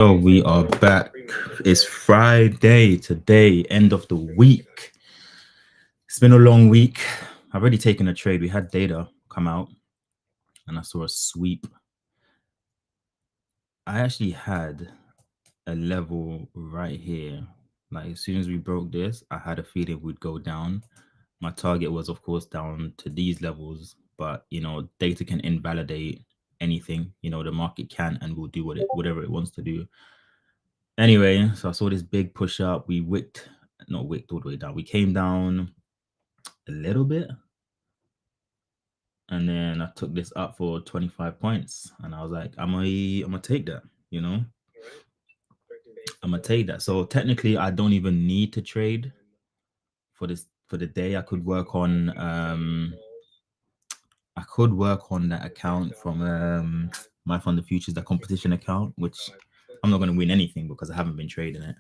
So we are back. It's Friday today, end of the week. It's been a long week. I've already taken a trade. We had data come out and I saw a sweep. I actually had a level right here. Like as soon as we broke this, I had a feeling we'd go down. My target was, of course, down to these levels, but data can invalidate anything. The market can and will do whatever it wants to do. Anyway, so I saw this big push up. We not wicked all the way down. We came down a little bit, and then I took this up for 25 points, and I was like, I'm gonna take that. I'm gonna take that. So technically, I don't even need to trade for the day. I could work on that account from my fund the futures, the competition account, which I'm not gonna win anything because I haven't been trading it.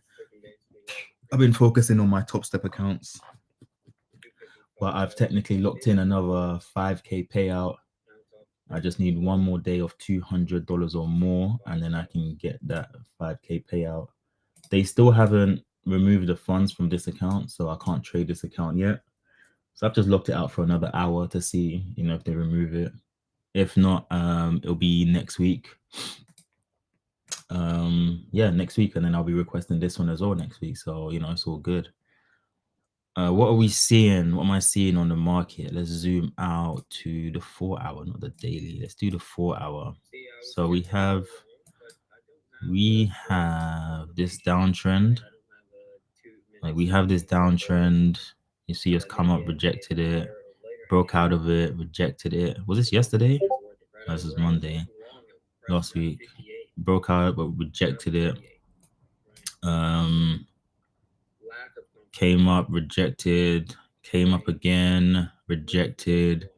I've been focusing on my top step accounts. But I've technically locked in another 5K payout. I just need one more day of $200 or more, and then I can get that 5K payout. They still haven't removed the funds from this account, so I can't trade this account yet. So I've just locked it out for another hour to see, if they remove it. If not, it'll be next week. Yeah, next week, and then I'll be requesting this one as well next week. So it's all good. What are we seeing? What am I seeing on the market? Let's zoom out to the 4 hour, not the daily. Let's do the 4 hour. So we have this downtrend. Like we have this downtrend. You see us come up, rejected it, broke out of it, rejected it. Was this yesterday? No, this is Monday. Last week. Broke out, but rejected it. Came up, rejected, came up again, rejected.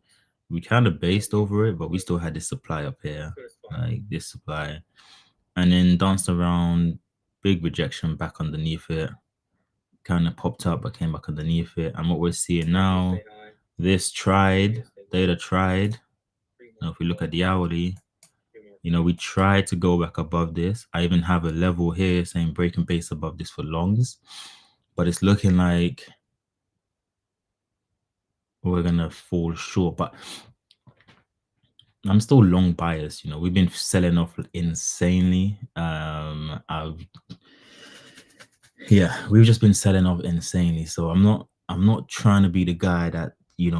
We kind of based over it, but we still had this supply up here, like this supply, and then danced around, big rejection back underneath it, kind of popped up, but came back underneath it. And what we're seeing now, this data tried. Now, if we look at the hourly, we tried to go back above this. I even have a level here saying breaking base above this for longs, but it's looking like we're gonna fall short. But I'm still long biased. We've been selling off insanely. We've just been selling off insanely. So I'm not trying to be the guy that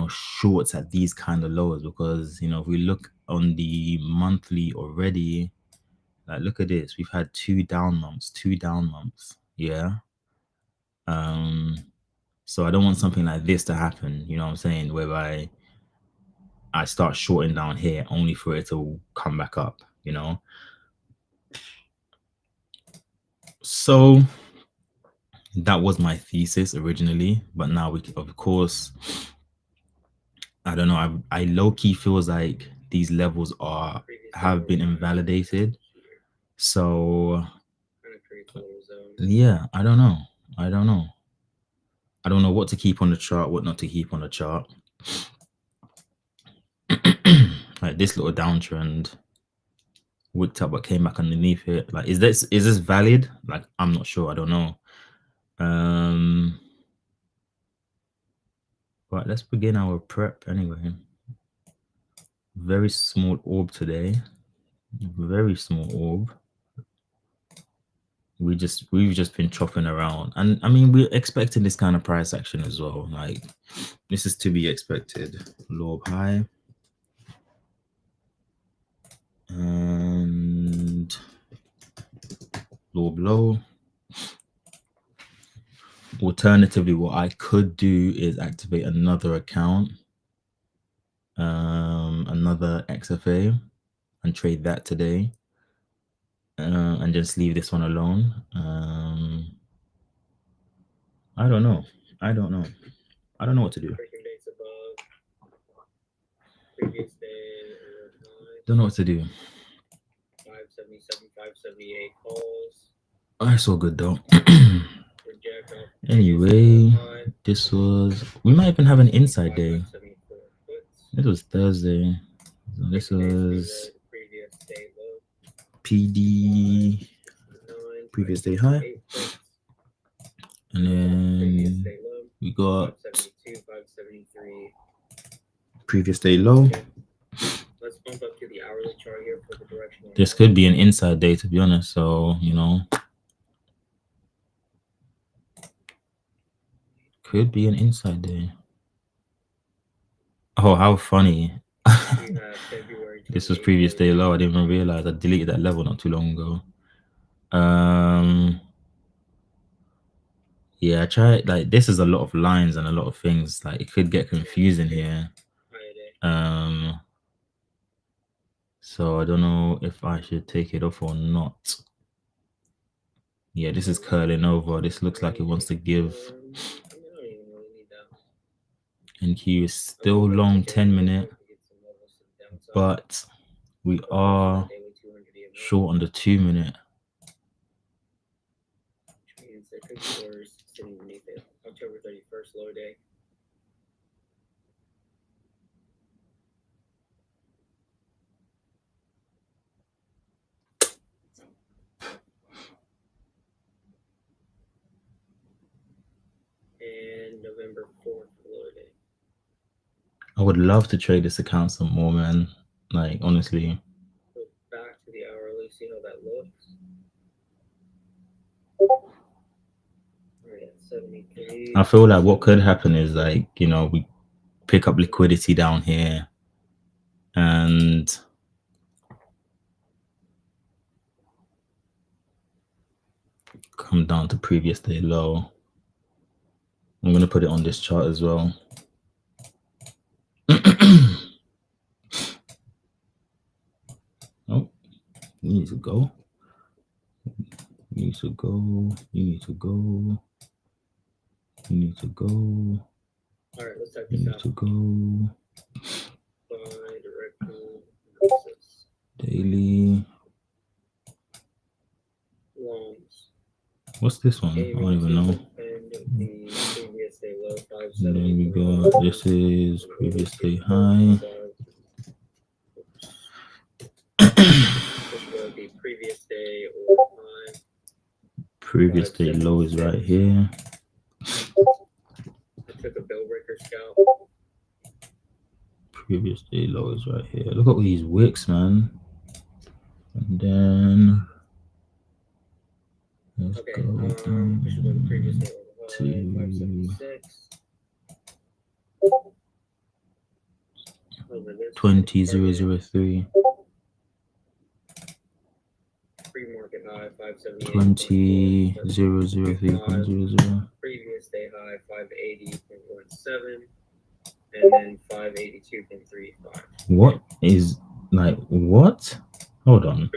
shorts at these kind of lows, because if we look on the monthly already, like look at this, we've had two down months. Yeah. So I don't want something like this to happen, you know what I'm saying, whereby I start shorting down here only for it to come back up, So that was my thesis originally, but now of course, I don't know. I low key feels like these levels have been invalidated. So yeah, I don't know. I don't know what to keep on the chart, what not to keep on the chart. Like this little downtrend, wicked up, but came back underneath it. Like, is this valid? Like, I'm not sure. I don't know. But let's begin our prep anyway. Very small orb today. Very small orb. We've just been chopping around, and I mean we're expecting this kind of price action as well. Like this is to be expected. Low up high and low low. Alternatively, what I could do is activate another account, another XFA, and trade that today, and just leave this one alone. I don't know. I don't know what to do. Don't know what to do. 577, 578 calls. That's all good though. Anyway, we might even have an inside day. This was Thursday. So this was PD. previous day high. And then we got previous day low. Let's bump up to the hourly chart here for the directional. This could be an inside day, to be honest. So, you know, could be an inside day. Oh, how funny. This was previous day low. I didn't even realize I deleted that level not too long ago. Yeah, I tried, like, this is a lot of lines and a lot of things. Like, it could get confusing here. So I don't know if I should take it off or not. Yeah, this is curling over. This looks like it wants to give. NQ is still long 10-minute, but we are short on the 2-minute. Which means there could be orders sitting beneath it. October 31st, low day. And November 4th, low day. I would love to trade this account some more, man. Like, honestly. Go back to the hourly, see how that looks. I feel like what could happen is, like, you know, we pick up liquidity down here and come down to previous day low. I'm going to put it on this chart as well. Oh, you need to go. You need to go. You need to go. You need to go. All right, let's type this out. You need to go. Bi-directional analysis. Daily. Longs. What's this one? I don't even know. And then we got, this is previous day high. Previous day or high. Previous day low is right here. I took a bell breaker scalp. Previous day low is right here. Look at all these wicks, man. And then let's go down to 20,003. Pre-market high 578. 20,003.00. Previous day high 580.17, and then 582.35. What is, like, what? Hold on.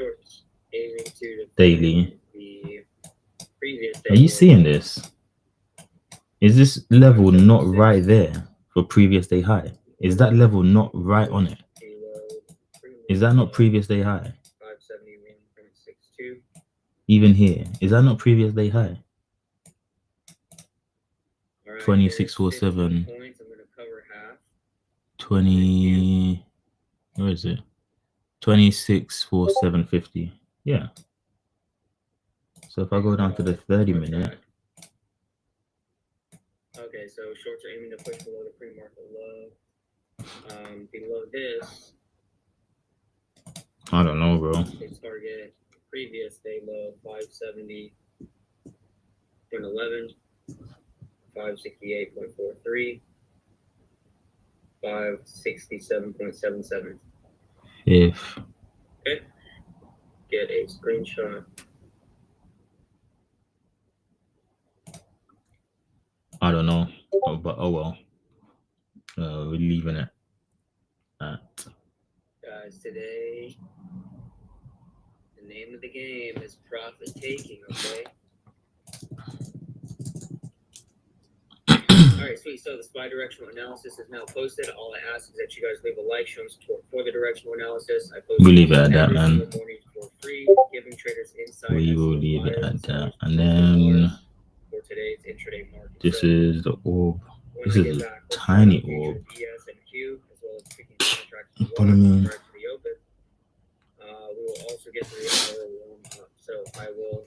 Daily. Are you seeing this? Is this level not right there for previous day high? Is that level not right on it? Is that not previous day high? 571.62. Even here, is that not previous day high? 2647. 20. Where is it? 264750. Yeah. So if I go down to the 30-minute. Okay, so shorts are aiming to push below the pre-market low. Below this, I don't know, bro. they target previous day low 570.11, 568.43, 567.77. If okay, get a screenshot. I don't know, but oh well. We're leaving it at. Guys, today the name of the game is profit taking. Okay. All right, sweet. So the SPY directional analysis is now posted. All I ask is that you guys leave a like, showing support for the directional analysis. I post we leave it at that, man. For free, giving traders insight. We will leave it at that, and then for today's intraday market. This is the orb. This is a tiny orb. Follow me. We will also get 3 hour warm up. So I will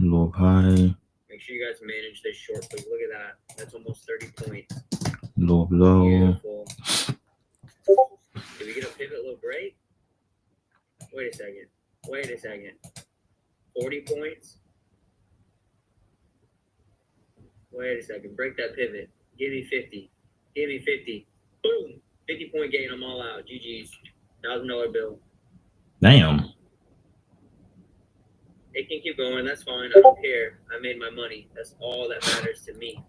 Low high. Make sure you guys manage this short, please. Look at that. That's almost 30 points. Low low. Beautiful. Did we get a pivot low break? Wait a second. 40 points? Wait a second. Break that pivot. Give me 50. Boom. 50-point gain. I'm all out. GG's. $1,000 bill. Damn. It can keep going. That's fine. I don't care. I made my money. That's all that matters to me.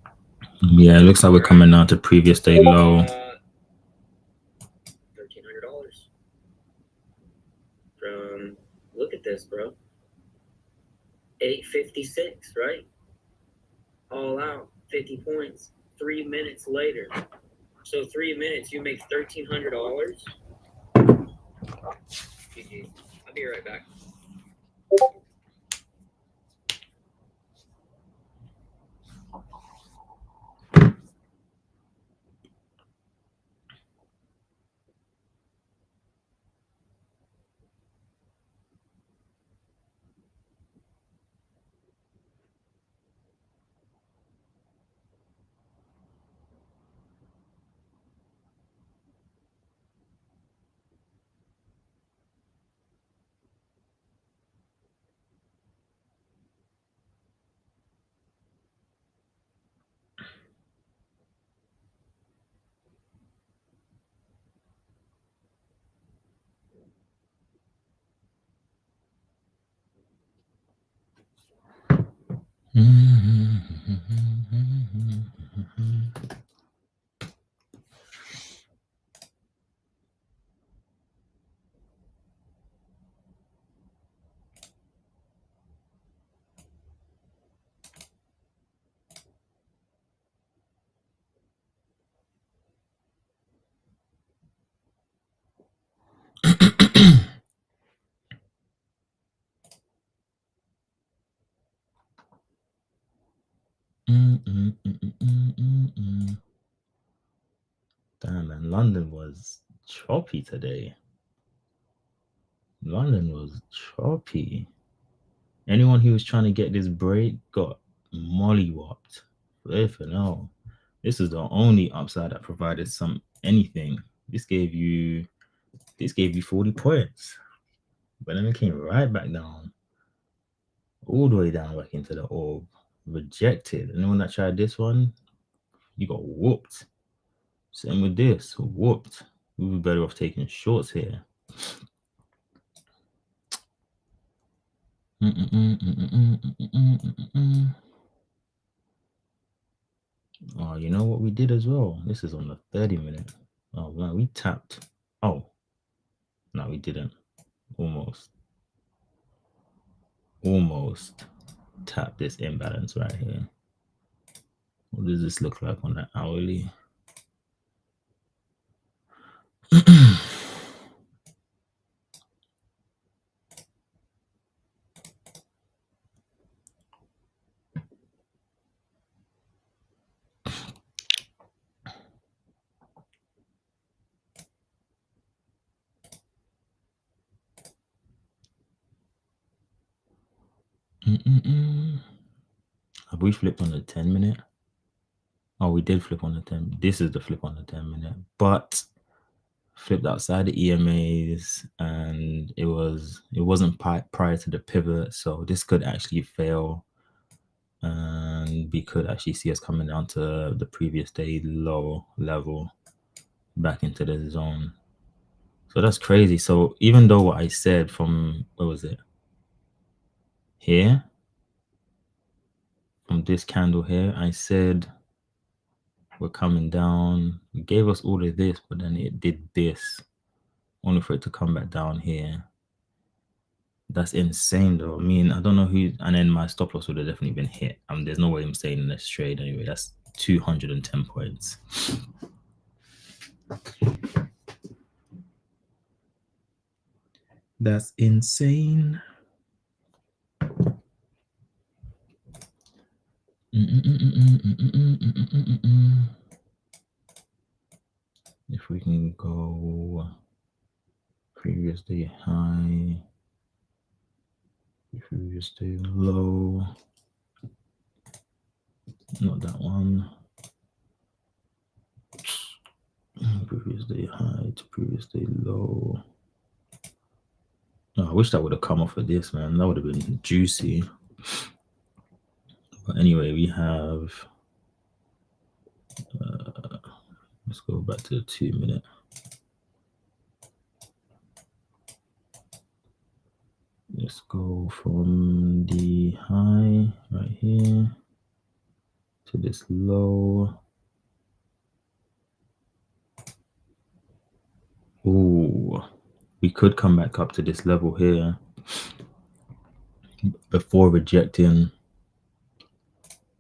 Yeah, it looks like we're coming down to previous day low. $1,300 from. Look at this, bro. 856, right? All out. 50 points. 3 minutes later. So 3 minutes, you make $1,300. GG. I'll be right back. Damn, man, London was choppy today. London was choppy. Anyone who was trying to get this break got mollywopped. Flipping out. This is the only upside that provided anything. This gave you 40 points. But then it came right back down. All the way down back into the orb. Rejected. Anyone that tried this one, you got whooped. Same with this, whooped. We would be better off taking shorts here. Oh, you know what we did as well? This is on the 30-minute. Oh, man, we tapped. Oh, no, we didn't. Almost tapped this imbalance right here. What does this look like on the hourly? Have we flipped on the 10-minute? Oh, we did flip on the 10. This is the flip on the 10-minute, but flipped outside the EMAs, and it wasn't prior to the pivot, so this could actually fail, and we could actually see us coming down to the previous day low level, back into the zone. So that's crazy. So even though what I said from, where was it? Here, from this candle here, I said we're coming down. It gave us all of this, but then it did this, only for it to come back down here. That's insane, though. I mean, I don't know who, and then my stop loss would have definitely been hit. There's no way I'm staying in this trade anyway. That's 210 points. That's insane. If we can go previous day high. Previous day low. Not that one. Previous day high to previous day low. Oh, I wish that would have come off of this, man. That would have been juicy. But anyway, we have. Let's go back to the 2 minute. Let's go from the high right here to this low. Ooh, we could come back up to this level here before rejecting.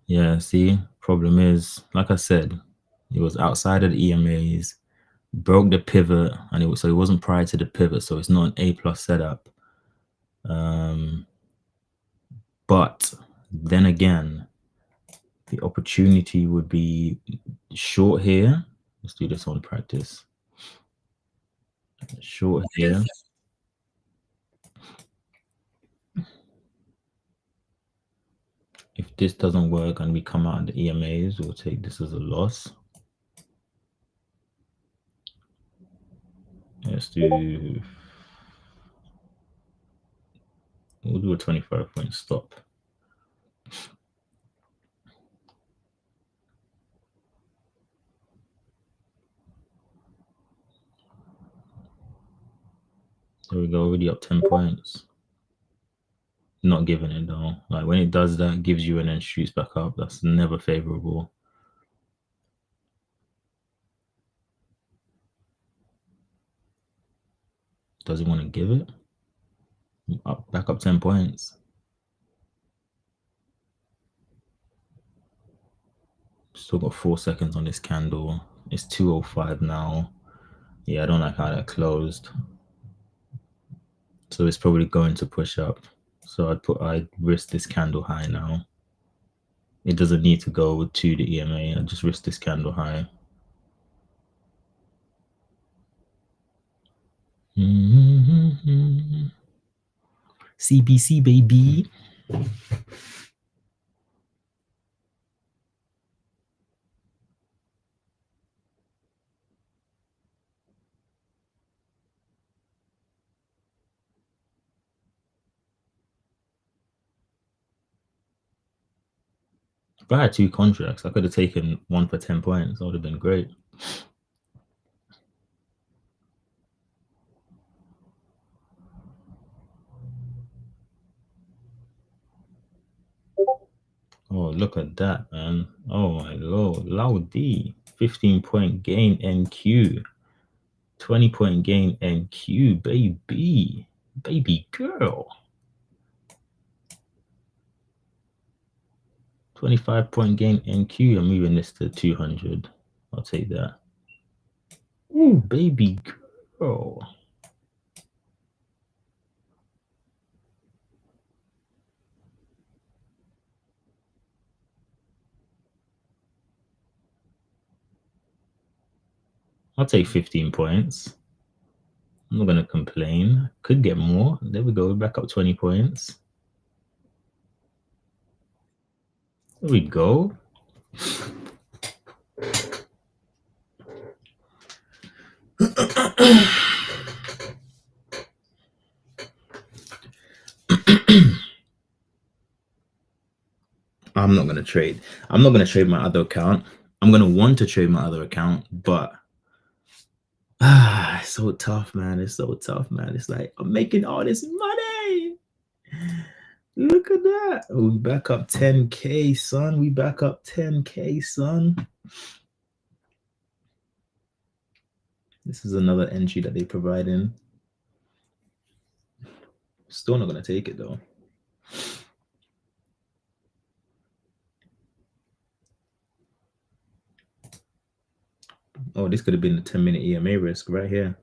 Yeah, see, problem is, like I said, it was outside of the EMAs, broke the pivot, and so it wasn't prior to the pivot, so it's not an A+ setup. But then again, the opportunity would be short here. Let's do this on practice. Short here. If this doesn't work and we come out of the EMAs, we'll take this as a loss. Let's do, we'll do a 25-point stop. There we go, already up 10 points. Not giving it though. Like when it does that, it gives you and then shoots back up. That's never favorable. Does he want to give it? Back up 10 points. Still got 4 seconds on this candle. It's 2:05 now. Yeah, I don't like how that closed. So it's probably going to push up. So I'd risk this candle high now. It doesn't need to go to the EMA. I just risk this candle high. CBC baby. If I had 2 contracts, I could have taken one for 10 points. That would have been great. Oh, look at that, man. Oh my lord. Laudi. 15-point gain NQ. 20-point gain NQ, baby. Baby girl. 25-point gain NQ. I'm moving this to 200. I'll take that. Ooh, baby girl. I'll take 15 points. I'm not going to complain. Could get more. There we go. Back up 20 points. There we go. I'm not going to trade. I'm not going to trade my other account. I'm going to want to trade my other account, but it's so tough, man. It's so tough, man. It's like, I'm making all this money. Look at that. We back up 10K, son. We back up 10K, son. This is another entry that they provide in. Still not going to take it, though. Oh, this could have been the 10-minute EMA risk right here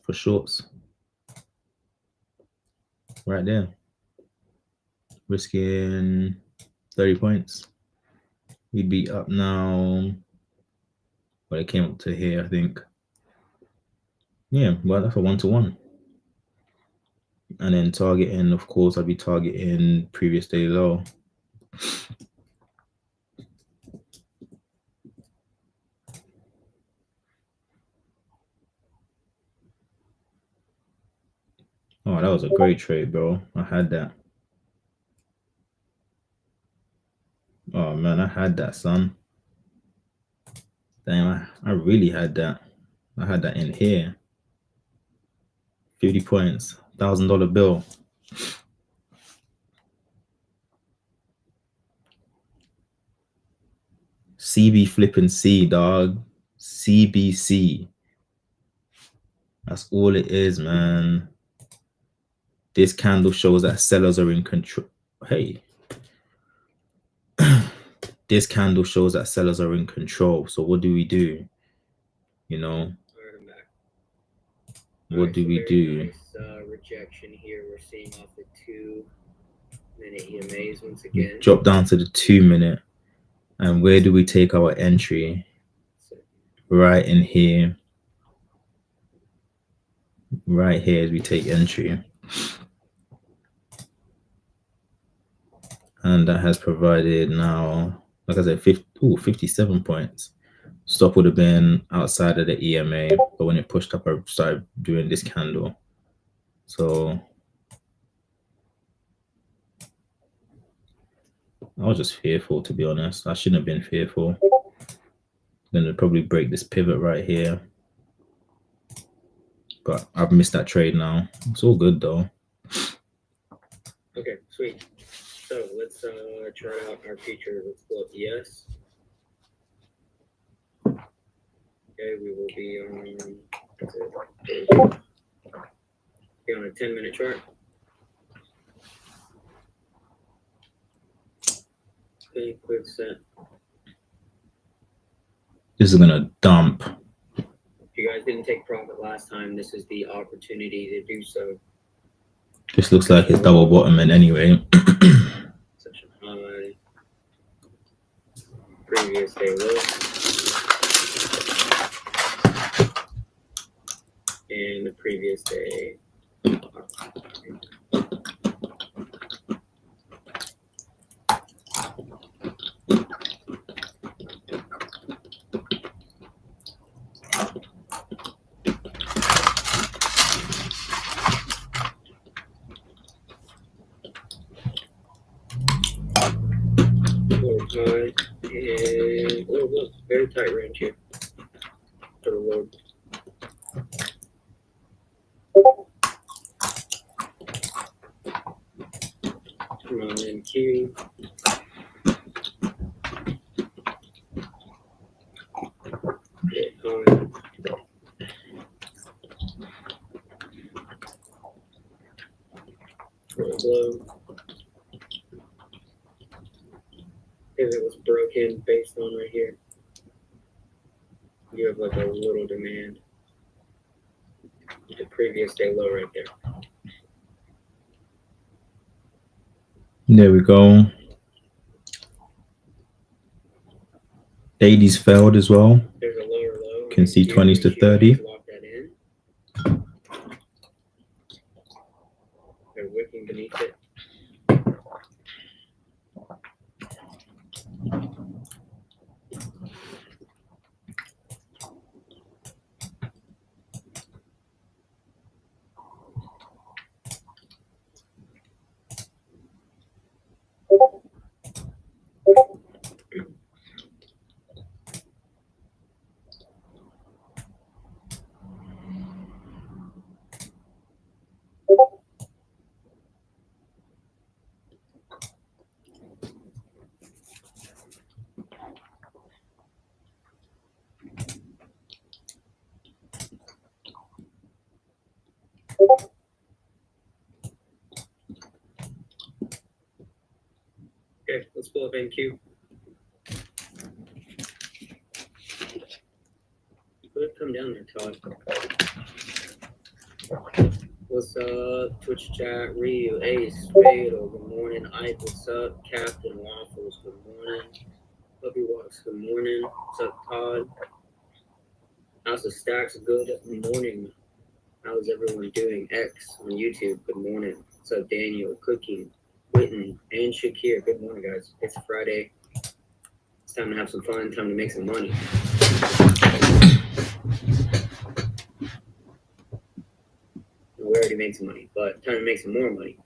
for shorts. Right there. Risking 30 points. We'd be up now. Well, it came up to here, I think. Yeah, well, that's a 1-to-1. And then targeting, of course, I'll be targeting previous day low. Oh, that was a great trade, bro. I had that. Oh man, I had that, son. Damn, I really had that. I had that in here. 50 points, $1,000 bill. CB flipping C, dog. CBC. That's all it is, man. This candle shows that sellers are in control. Hey. This candle shows that sellers are in control. So what do we do? You know? What do we do? Nice, rejection here. We're seeing off the 2-minute EMAs once again. Drop down to the 2-minute. And where do we take our entry? Right in here. Right here as we take entry. And that has provided now, like I said, 57 points. Stop would have been outside of the EMA, but when it pushed up, I started doing this candle. So I was just fearful, to be honest. I shouldn't have been fearful. Then it'd probably break this pivot right here. But I've missed that trade now. It's all good though. Okay, sweet. So let's chart out our future. Let's pull up ES. Okay, we will be on a 10-minute chart. Okay, quick set. This is gonna dump. If you guys didn't take profit last time, this is the opportunity to do so. This looks like it's double bottoming anyway. Session high. Previous day low. And the previous day. High and look, very tight range here for the low. Come on in Q. Low. If it was broken based on right here, you have like a little demand. The previous day low right there. There we go. 80s failed as well. There's a lower low. You can see 20s to 30. Lock that in. They're wicking beneath it. Okay, let's pull up NQ. Let it come down there, Todd. What's up, Twitch chat? Ryu, Ace, Fatal, good morning. Ike, what's up? Captain Waffles, good morning. Puppy Walks, good morning. What's up, Todd? House of Stacks, good morning. How's everyone doing? X on YouTube, good morning. What's up, Daniel, Cooking, Witten, and Shakir? Good morning, guys. It's Friday. It's time to have some fun, time to make some money. We already made some money, but time to make some more money.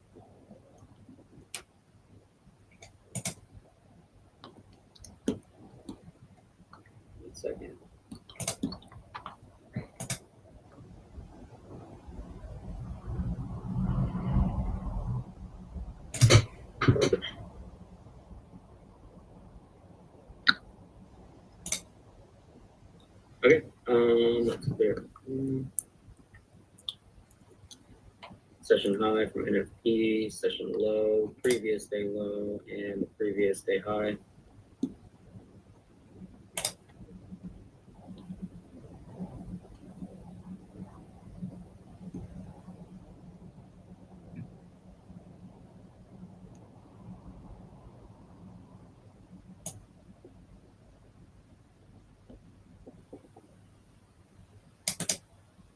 One second. Okay, let's clear. Session high from NFP, session low, previous day low, and the previous day high.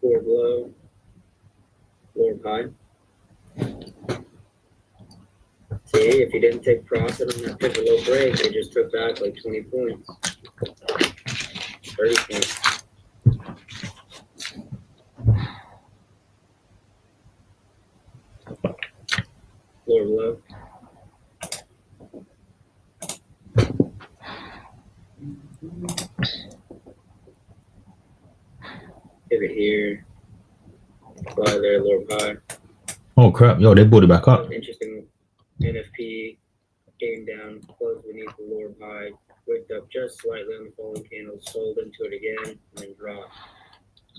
Forward low, forward high. See, if you didn't take profit on that pivot low break, they just took back like 20 points, 30 points. Forward low. Pivot here, fly there, lower high. Oh crap! Yo, they brought it back up. Interesting. NFP came down, closed beneath the lower high, wicked up just slightly on the falling candle, sold into it again, and then dropped.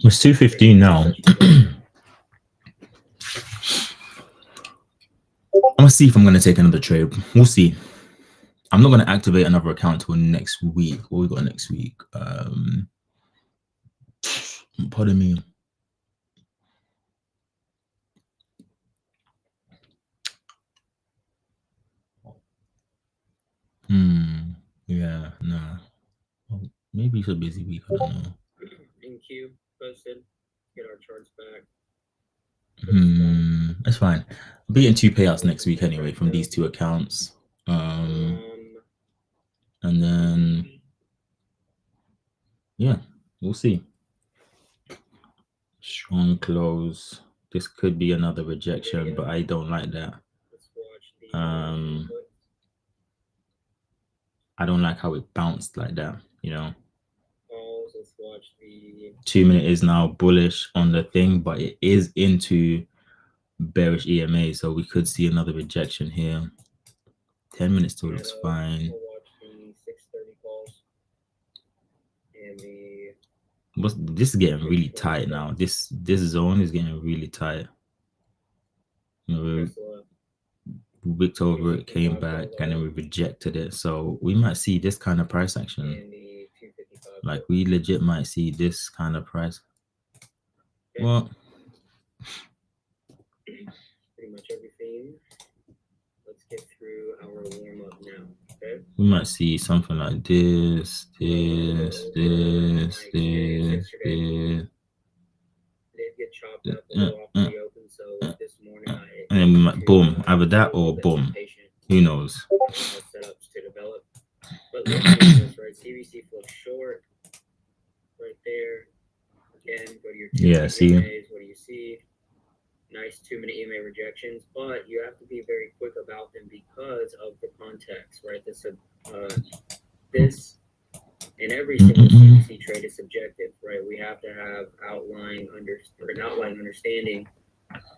It's 2:15 now. I'm gonna see if I'm gonna take another trade. We'll see. I'm not gonna activate another account till next week. What we got next week? Pardon me. Yeah, nah. Well, maybe it's a busy week. I don't know. In queue, posted. Get our charts back. That's fine. I'll be getting 2 payouts next week anyway from these 2 accounts. And then yeah, we'll see. Strong close. This could be another rejection, but I don't like that. I don't like how it bounced like that, you know. 2 minute is now bullish on the thing, but it is into bearish EMA, so we could see another rejection here. 10 minutes still looks fine. But this is getting really tight now. This zone is getting really tight. You know, we wicked over it, came back, and then we rejected it. So we might see this kind of price action. Like we legit might see this kind of price. Well, pretty much everything. Let's get through our warm up now. Okay. We might see something like this. Did get chopped up a little off the open, so this morning and then we might boom, either that or boom. Who knows? Setups to develop. But look at this, right? CBC flow short, right there. Again, go to your see. EMAs. What do you see? Nice 2-minute EMA rejections, but you have to be very quick about them because of the context, right? This in every single CBC trade is subjective, right? We have to have an outline understanding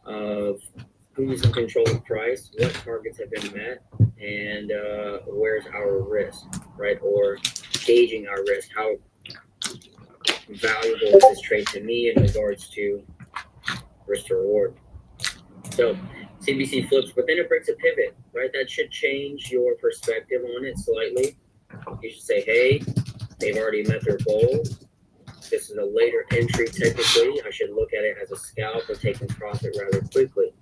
of who's in control of price, what targets have been met, and where's our risk, right? Or gauging our risk. How valuable is this trade to me in regards to risk to reward? So CBC flips, but then it breaks a pivot, right? That should change your perspective on it slightly. You should say, hey, they've already met their goal. This is a later entry technically. I should look at it as a scalp or taking profit rather quickly,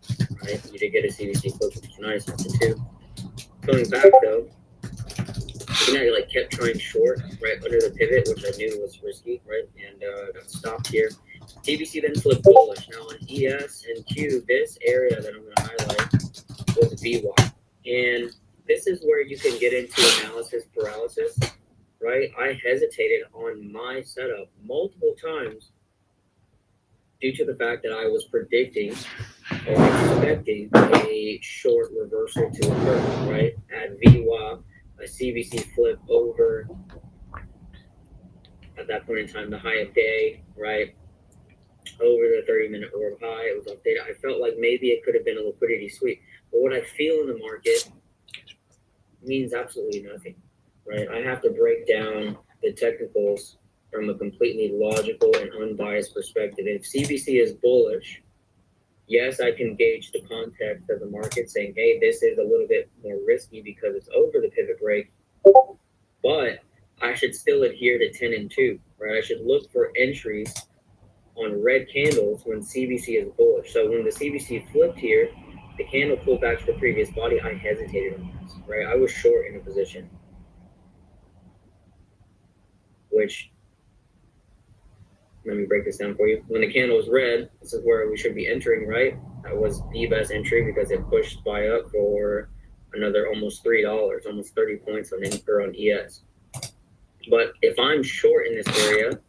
right? You did get a CBC flip, which is nice. That's a 2. Going back though, you know, I kept trying short right under the pivot, which I knew was risky, right? And got stopped here. CBC then flipped bullish. Now on ES and Q, this area that I'm going to highlight was VWAP. And this is where you can get into analysis paralysis, right? I hesitated on my setup multiple times due to the fact that I was predicting or expecting a short reversal to occur, right? At VWAP, a CBC flip over at that point in time, the high of day, right? Over the 30-minute orb high, it was updated. I felt like maybe it could have been a liquidity sweep. But what I feel in the market means absolutely nothing, right? I have to break down the technicals from a completely logical and unbiased perspective. If CBC is bullish, yes, I can gauge the context of the market saying, hey, this is a little bit more risky because it's over the pivot break, but I should still adhere to 10 and 2, right? I should look for entries on red candles when CBC is bullish. So when the CBC flipped here, the candle pulled back to the previous body, I hesitated on this, right? I was short in a position, which, let me break this down for you. When the candle is red, this is where we should be entering, right? That was the best entry because it pushed buy up for another almost $3, almost 30 points on ES. But if I'm short in this area,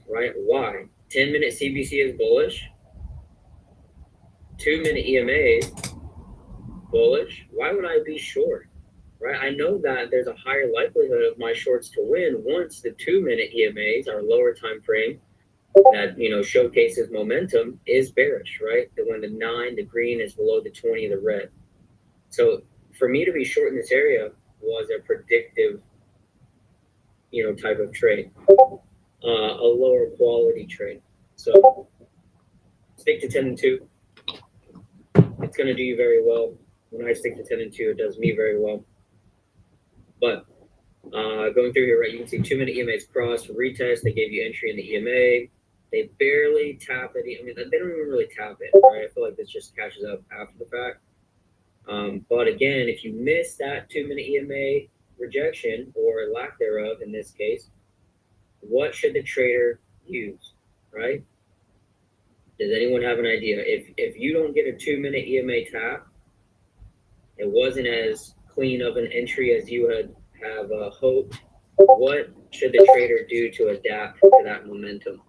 right, why? 10-minute CBC is bullish. 2-minute EMA bullish. Why would I be short? Right? I know that there's a higher likelihood of my shorts to win once the 2-minute EMAs, our lower time frame, that showcases momentum, is bearish, right? That when the 9, the green, is below the 20, the red. So for me to be short in this area was a predictive, type of trade, a lower quality trade. So stick to 10 and 2. It's going to do you very well. When I stick to 10 and 2, it does me very well. But going through here, right, you can see 2-minute EMAs crossed, retest. They gave you entry in the EMA. They barely tap it. I mean, they don't even really tap it, right? I feel like this just catches up after the fact. But again, if you miss that 2-minute EMA rejection, or lack thereof in this case, what should the trader use, right? Does anyone have an idea? If you don't get a 2-minute EMA tap, it wasn't as clean of an entry as you have hoped, what should the trader do to adapt to that momentum?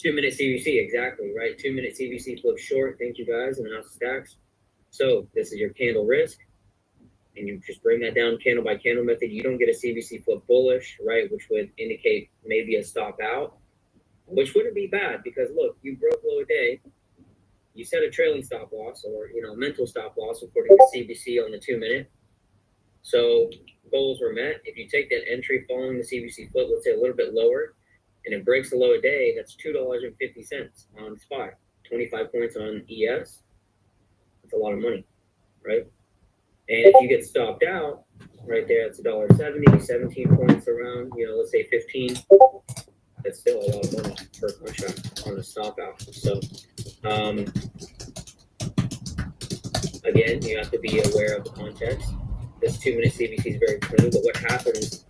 2-minute CBC, exactly, right? 2-minute CBC flip short. Thank you guys, and house stacks. So this is your candle risk, and you just bring that down candle by candle method. You don't get a CBC flip bullish, right, which would indicate maybe a stop out, which wouldn't be bad because look, you broke low a day. You set a trailing stop loss, or mental stop loss according to CBC on the 2-minute. So goals were met. If you take that entry following the CBC flip, let's say a little bit lower, and it breaks the low a day, that's $2.50 on SPY. 25 points on ES. That's a lot of money, right? And if you get stopped out right there, it's $1.70, 17 points around, let's say 15. That's still a lot of money per contract on a stop out. So again, you have to be aware of the context. This 2-minute CBC is very clean, but what happens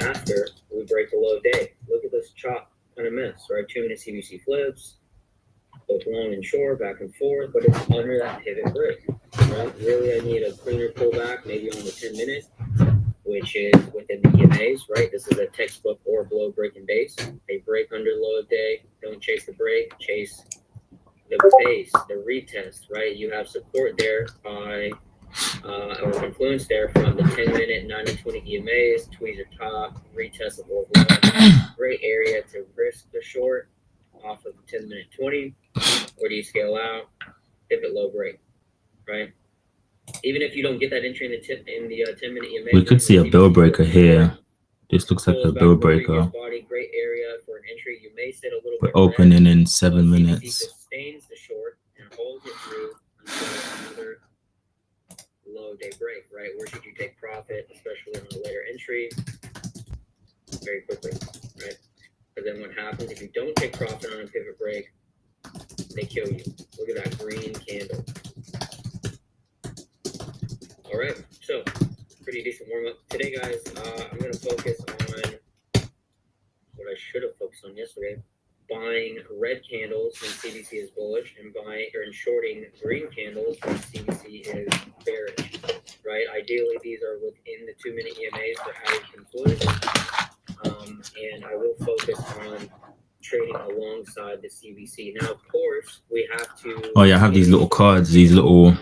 after we break the low day? Look at this chop kind of mess, right? 2-minute CBC flips, both long and short, back and forth, but it's under that pivot break, right? Really, I need a cleaner pullback, maybe on the 10-minute, which is within the EMAs, right? This is a textbook or blow breaking base. They break under low of day. Don't chase the break, chase the base, the retest, right? You have support there by or influence there from the 10-minute, 9 and 20 EMAs, tweezer top, retest of overall. Great area to risk the short off of the 10-minute 20. Or do you scale out, pivot low break, right? Even if you don't get that entry in the 10-minute EMA, we could see a bill breaker here. This looks like a bill breaker. Body, great area for an entry. You may sit a little We're bit opening in 7 minutes. Sustains the short and holds it through until another low day break, right? Where should you take profit, especially on a later entry? Very quickly, right? Because then what happens if you don't take profit on a pivot break? They kill you. Look at that green candle. All right, so pretty decent warm up today, guys. I'm gonna focus on what I should have focused on yesterday. Buying red candles when CBC is bullish, and shorting green candles when CBC is bearish. Right? Ideally, these are within the 2-minute EMAs for added conclusion. And I will focus on trading alongside the CBC. Now, of course, we have to. Oh yeah, I have these little cards, these little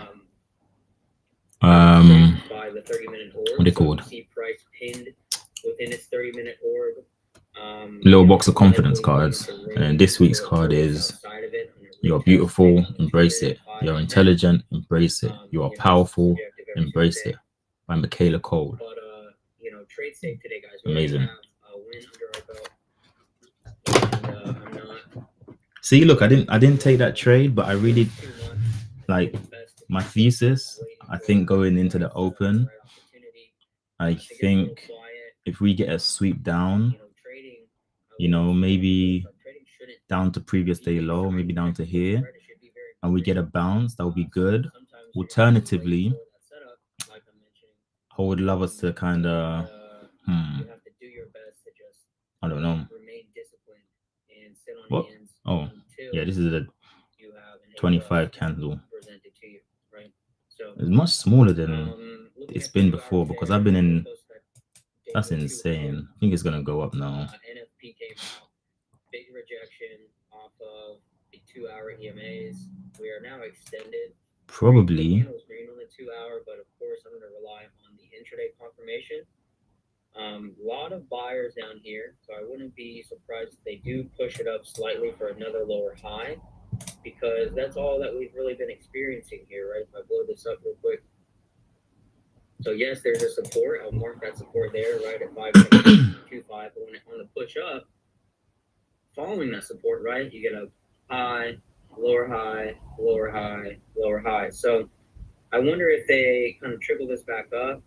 by the 30-minute orb. What are they called? So see price pinned within its 30-minute orb. Little box of confidence cards. And this week's card is: you're beautiful, embrace it. You're intelligent, embrace it. You are powerful, embrace it. By Michaela Cole. But trade safe today, guys. Amazing. Have a win under our belt. And I'm not. See, look, I didn't take that trade, but I really like my thesis. I think going into the open, I think if we get a sweep down, maybe down to previous day low, maybe down to here, and we get a bounce, that would be good. Alternatively, I would love us to kind of, I don't know. What? Oh, yeah, this is a 25 candle. It's much smaller than it's been before, because I've been in. That's insane. I think it's gonna go up now. NFP came out, big rejection off of the 2-hour EMAs. We are now extended. Probably. Green on the 2-hour, but of course I'm going to rely on the intraday confirmation. A lot of buyers down here, so I wouldn't be surprised if they do push it up slightly for another lower high, because that's all that we've really been experiencing here, right? If I blow this up real quick. So yes, there's a support. I'll mark that support there, right at 5.25. But when on the push up, following that support, right, you get a high, lower high, lower high, lower high. So I wonder if they kind of trickle this back up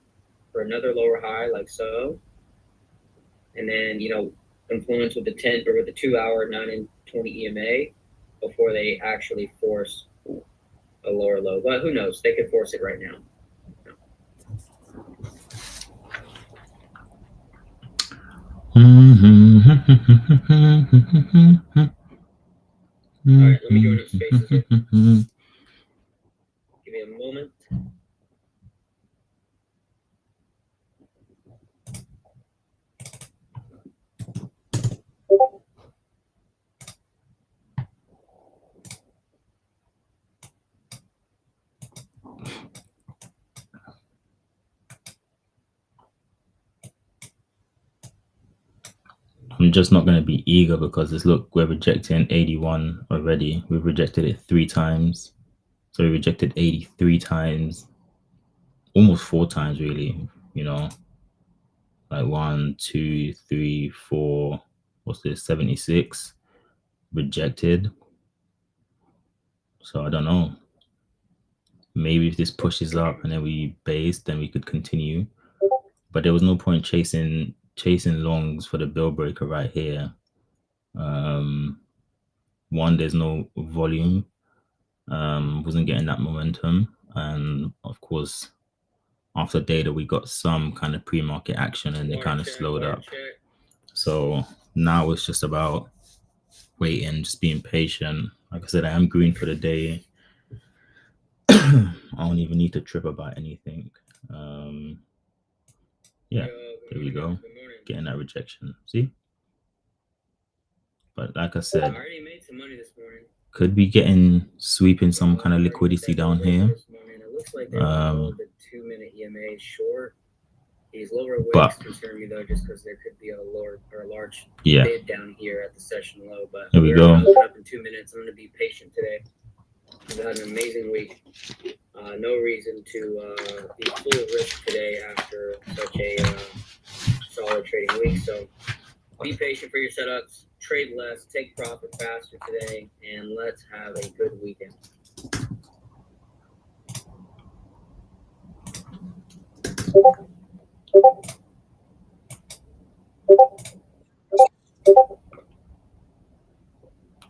for another lower high, like so, and then influence with the 10 or with the 2-hour 9 and 20 EMA before they actually force a lower low. But who knows? They could force it right now. All right, let me join up spaces here. Give me a moment. I'm just not going to be eager, because we're rejecting 81 already. We've rejected it 3 times. So we rejected 83 times, almost 4 times really, like 1, 2, 3, 4, what's this, 76 rejected. So I don't know. Maybe if this pushes up and then we base, then we could continue. But there was no point chasing longs for the bill breaker right here. One, there's no volume, wasn't getting that momentum, and of course after data we got some kind of pre-market action and it kind of slowed up. So now it's just about waiting, just being patient. Like I said, I am green for the day. I don't even need to trip about anything. Yeah, there we go, getting that rejection. See, but like I said, I already made some money this morning. Could be sweeping some kind of liquidity down here. It looks like they're the 2-minute EMA short. These lower wicks concern me though, just because there could be a lower or a large bid down here at the session low. But here we go. Up in 2 minutes. I'm going to be patient today. We've had an amazing week. No reason to be full of risk today after such a solid trading week. So be patient for your setups. Trade less, take profit faster today, and let's have a good weekend.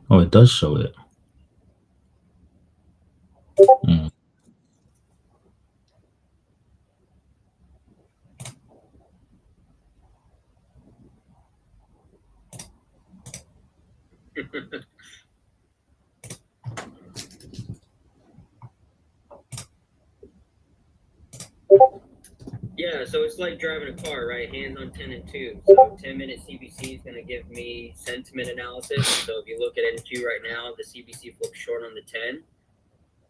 Oh, it does show it. Yeah, so it's like driving a car, right? Hands on 10 and 2. So 10-minute CBC is going to give me sentiment analysis. So if you look at NQ right now, the CBC flips short on the 10.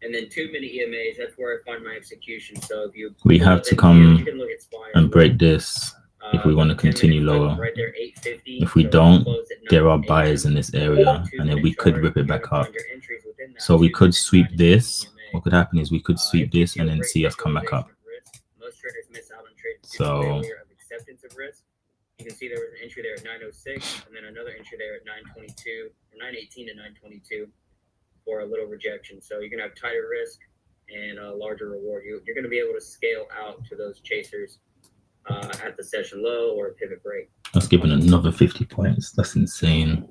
And then 2-minute EMAs, that's where I find my execution. So if you We have to come and break this if we want to continue lower. Right there, 850. If we don't, there are buyers in this area, and then we could rip it back up. So we could sweep this. What could happen is we could sweep this and then see us come back up. Most traders miss out on trades So of acceptance of risk. You can see there was an entry there at 906, and then another entry there at 922, or 918 to 922 for a little rejection. So you're gonna have tighter risk and a larger reward. You're gonna be able to scale out to those chasers at the session low or pivot break. That's giving another 50 points. That's insane.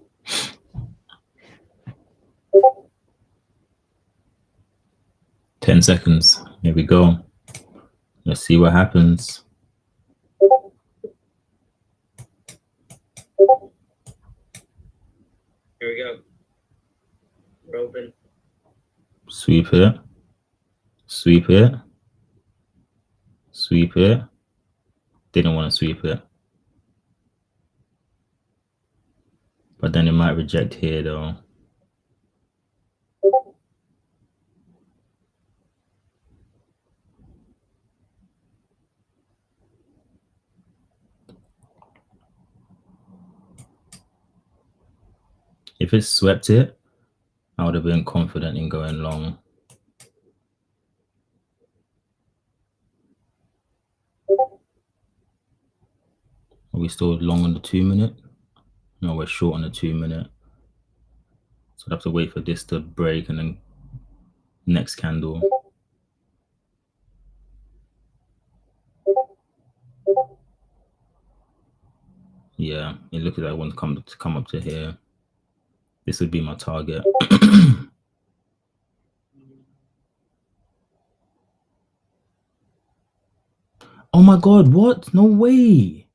Ten seconds. Here we go. Let's see what happens. Here we go. We're open. Sweep it. Sweep it. Sweep it. Didn't want to sweep it. But then it might reject here though. If it swept it, I would have been confident in going long. Are we still long on the 2 minute? No, we're short on the 2 minute. So I'd have to wait for this to break and then next candle. Yeah, it looks like I want to come up to here. This would be my target. Oh my God, what? No way.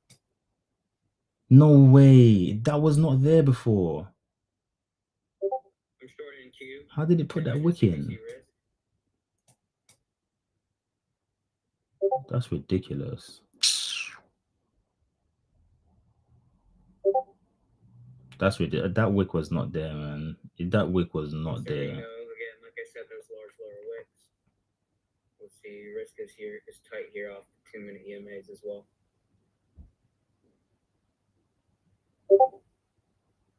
No way. That was not there before. How did it put that wick in? That's ridiculous. That's ridiculous. That wick was not there, man. That wick was not there. Again, like I said, those large lower wicks. We'll see. Risk is here. Is tight here off the 2-minute EMAs as well.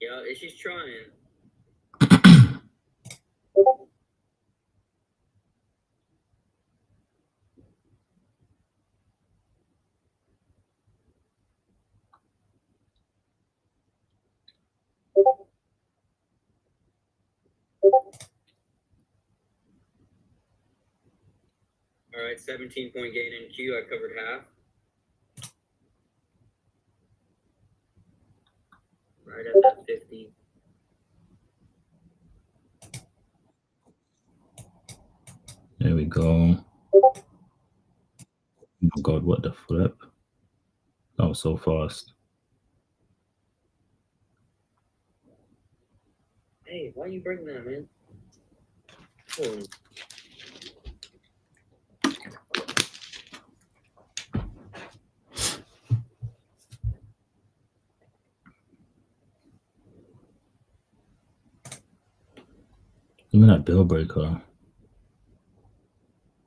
Yeah, she's trying. All right, 17-point gain in Q. I covered half. Right at that 50. There we go. Oh my God, what the flip? That was so fast. Hey, why are you breaking that, man? Oh. Give me that bill breaker.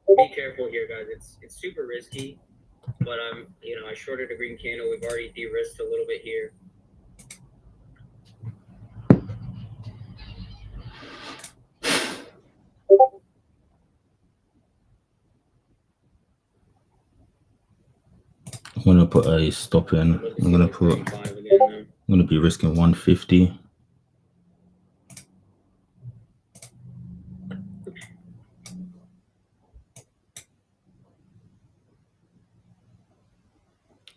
Be careful here, guys. It's super risky, but I shorted a green candle. We've already de-risked a little bit here. I'm gonna put a stop in. I'm gonna be risking 150.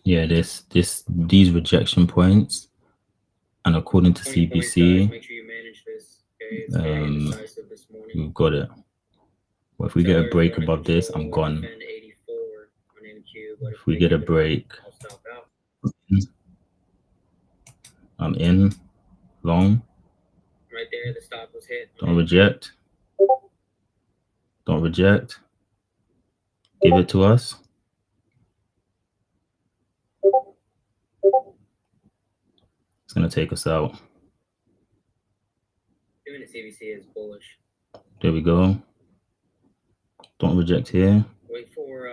Yeah, these rejection points, and according to CBC, make sure you manage this. Okay? It's very indecisive this morning. we've got it. Well, if we get a break above this, I'm gone. If we get a break, I'm in long. Right there, the stop was hit. Don't reject. Don't reject. Give it to us. It's gonna take us out. 2-minute CBC is bullish. There we go. Don't reject here. Wait for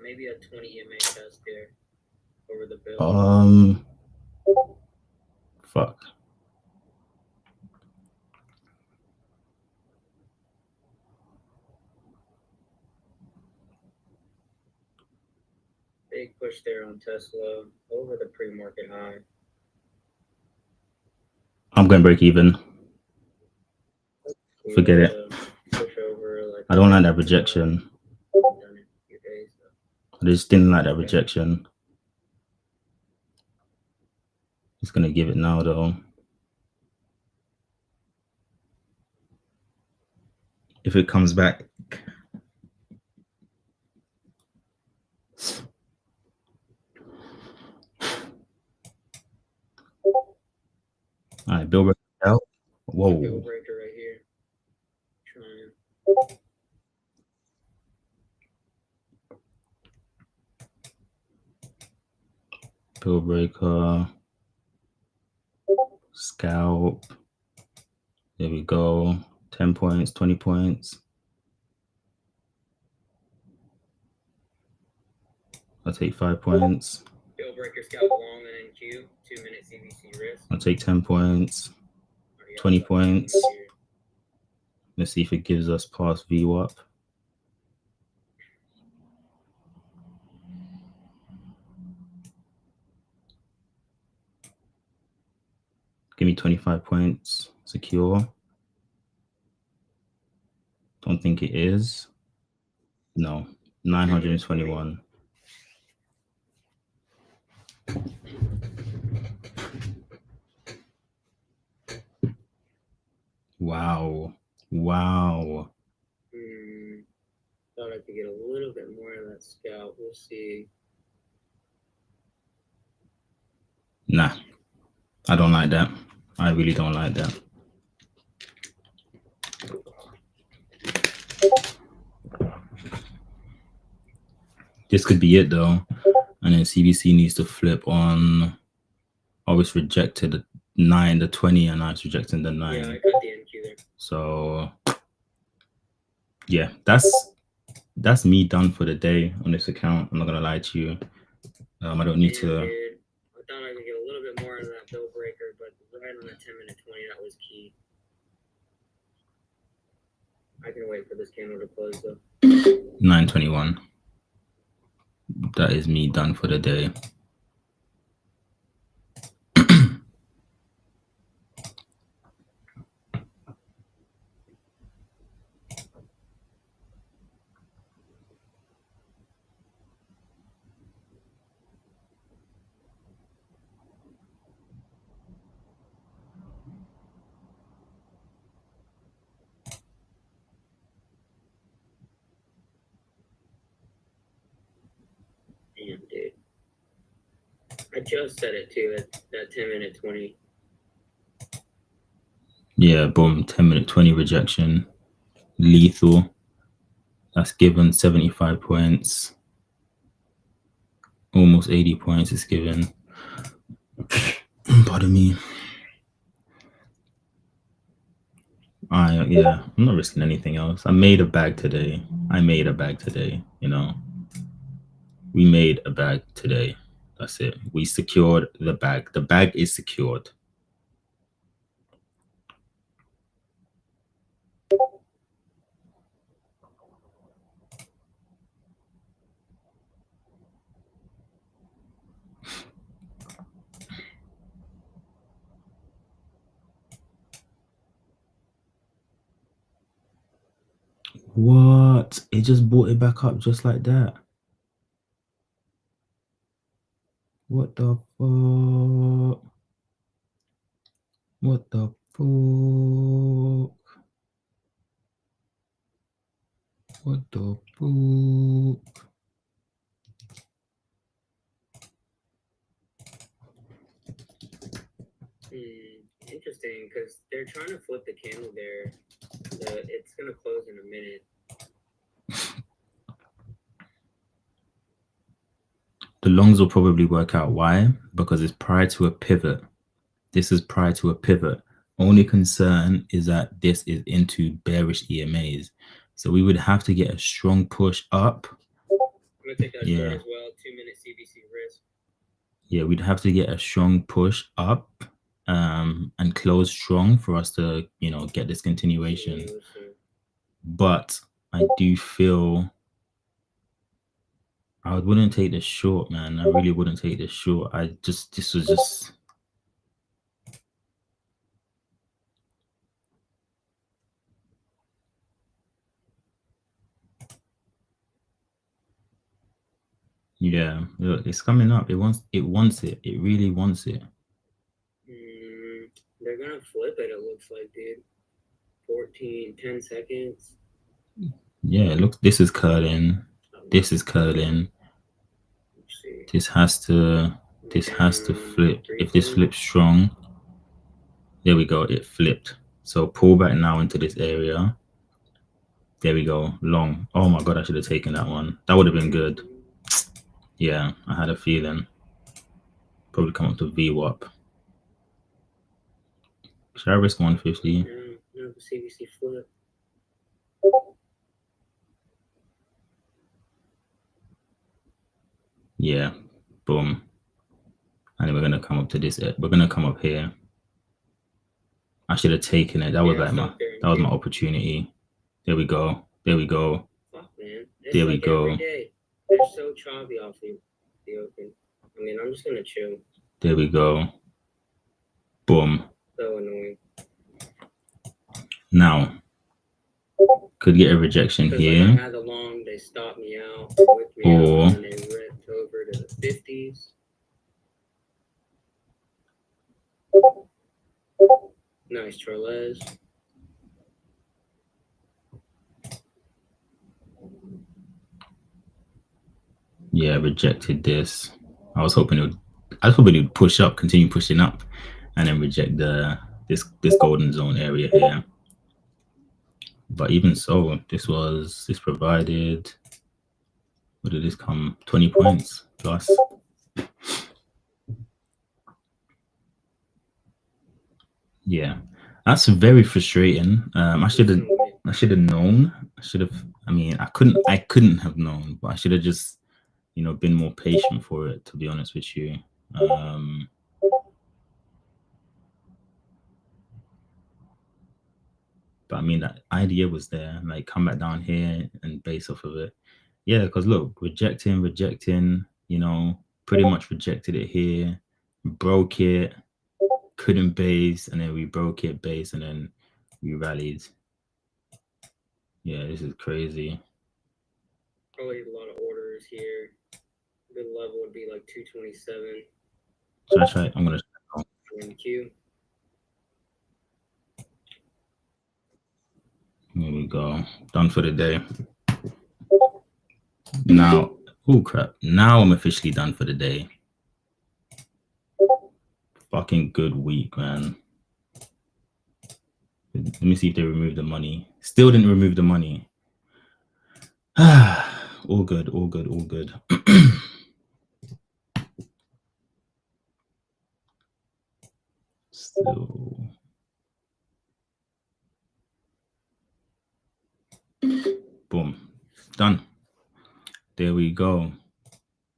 maybe a 20 EMA test here over the bill. Fuck. Big push there on Tesla over the pre-market high. I'm going break even. Forget it. Push over, like, I don't like that rejection. I just didn't like that rejection. Just gonna give it now though. If it comes back. All right, bill breaker out. Whoa. Bill breaker right here. Trying. Bill breaker. Scalp. There we go. 10 points, 20 points. I'll take 5 points. Bill breaker scalp long and NQ. 2-minute CBC risk. I'll take 10 points. 20 points. Let's see if it gives us past VWAP. Give me 25 points. Secure. Don't think it is. No. 921. Wow. Wow. Thought I could get a little bit more of that scalp. We'll see. Nah. I don't like that. I really don't like that. This could be it though. And then CBC needs to flip on. Oh, it's rejected the 9, the 20, and now it's rejecting the 9. Yeah, I got the NQ there. So yeah, that's me done for the day on this account. I'm not gonna lie to you. I don't need to. Dude, I thought I could get a little bit more out of that bill breaker, but right on that 10-minute 20, that was key. I can wait for this candle to close though. 921. That is me done for the day. Damn, dude. I just said it too at that 10-minute 20. Yeah, boom, 10-minute 20 rejection. Lethal. That's given 75 points. Almost 80 points is given. Pardon me. Yeah, I'm not risking anything else. I made a bag today. You know. We made a bag today. That's it. We secured the bag. The bag is secured. What? It just brought it back up just like that. What the fuck? What the fuck? What the fuck? Interesting, because they're trying to flip the candle there. It's going to close in a minute. The longs will probably work out. Why? Because it's prior to a pivot. This is prior to a pivot. Only concern is that this is into bearish EMAs. So we would have to get a strong push up. I'm gonna take that short Yeah. as well. 2-minute CBC risk. Yeah, we'd have to get a strong push up and close strong for us to, get this continuation. But I do feel I wouldn't take this short, man. I really wouldn't take this short. This was just. Yeah, look, it's coming up. It wants it. It really wants it. They're gonna flip it, it looks like, dude. 10 seconds. Yeah, look, this is curling. This is curling. This has to flip. If this flips strong, there we go. It flipped. So pull back now into this area. There we go. Long. Oh my god, I should have taken that one. That would have been good. Yeah, I had a feeling. Probably come up to VWAP. Should I risk 150? No, CBC flip. Yeah, boom. And then we're gonna come up to this. We're gonna come up here. I should have taken it. That was like that was my opportunity. There we go. There we go. Fuck, man. There we go. They're so choppy off the open. I mean, I'm just gonna chill. There we go. Boom. So annoying. Now, could get a rejection here. Like I had a long, they stopped me out, whipped me out, and they ripped over to the 50s. Nice Charles. Yeah, rejected this. I was hoping it would push up, continue pushing up, and then reject this golden zone area here. But even so, this provided, what did this come? 20 points plus. Yeah, that's very frustrating. I should have known. I couldn't have known, but I should have just, been more patient for it, to be honest with you. But I mean, that idea was there, like come back down here and base off of it. Yeah, because look, rejecting, pretty much rejected it here, broke it, couldn't base, and then we broke it, base, and then we rallied. Yeah, this is crazy. Probably a lot of orders here. Good level would be like 227. So I try. I'm gonna in the queue. Here we go. Done for the day. Now, oh crap. Now I'm officially done for the day. Fucking good week, man. Let me see if they removed the money. Still didn't remove the money. All good, all good, all good. Still. Boom. Done. There we go.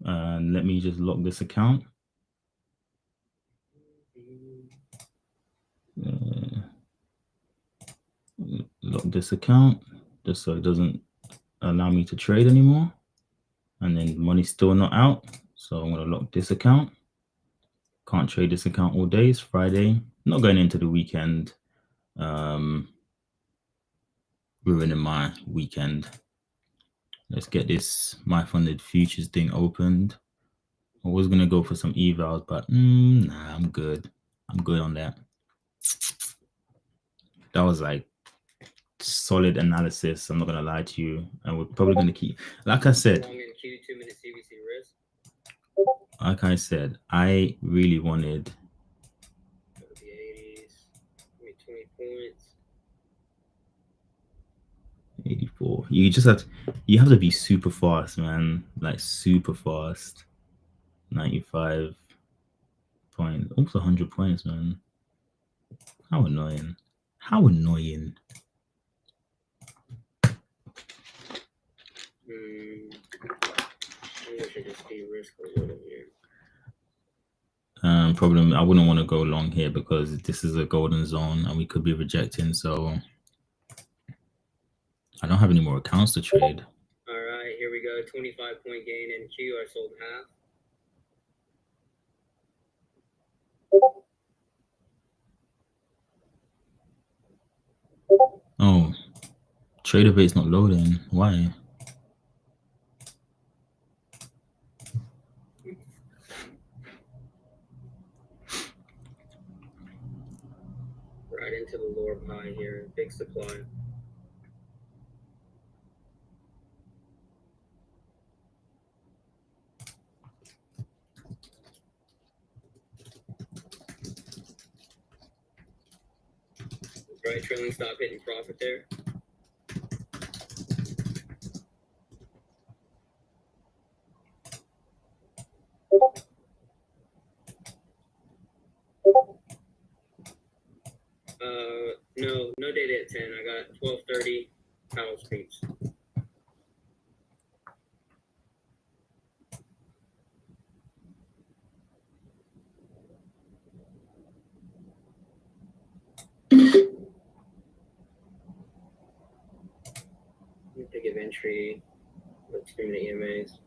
Let me just lock this account. Lock this account just so it doesn't allow me to trade anymore. And then money's still not out. So I'm going to lock this account. Can't trade this account all day. It's Friday. Not going into the weekend. Ruining my weekend. Let's get this my funded futures thing opened. I was going to go for some evals, but nah, I'm good. I'm good on that. That was like solid analysis. I'm not going to lie to you. And we're probably going to keep, like I said, like I said, I really wanted 20 points. 84. You have to be super fast, man. Like super fast. 95.5. points. Almost 100 points, man. How annoying. How annoying. Maybe I should just de-risk a little here. Problem, I wouldn't want to go long here because this is a golden zone and we could be rejecting, so I don't have any more accounts to trade. All right, here we go. 25-point gain in Q. I sold half. Oh, trader bait's not loading. Why? Right into the lower pie here. Big supply. Right, trailing stop hitting profit there. No data at 10. I got 12:30 Powell speaks. To give entry. Let's do the EMAs.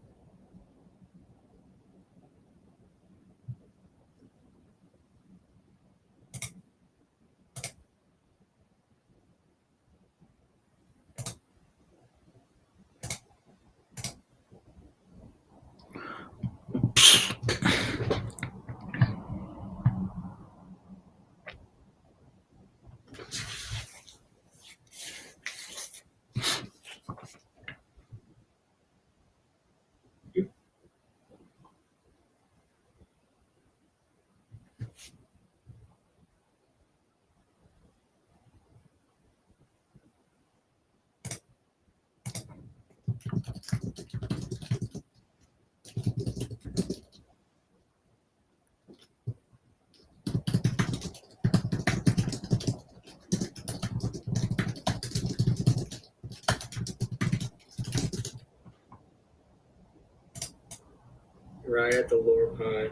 Right at the lower pie.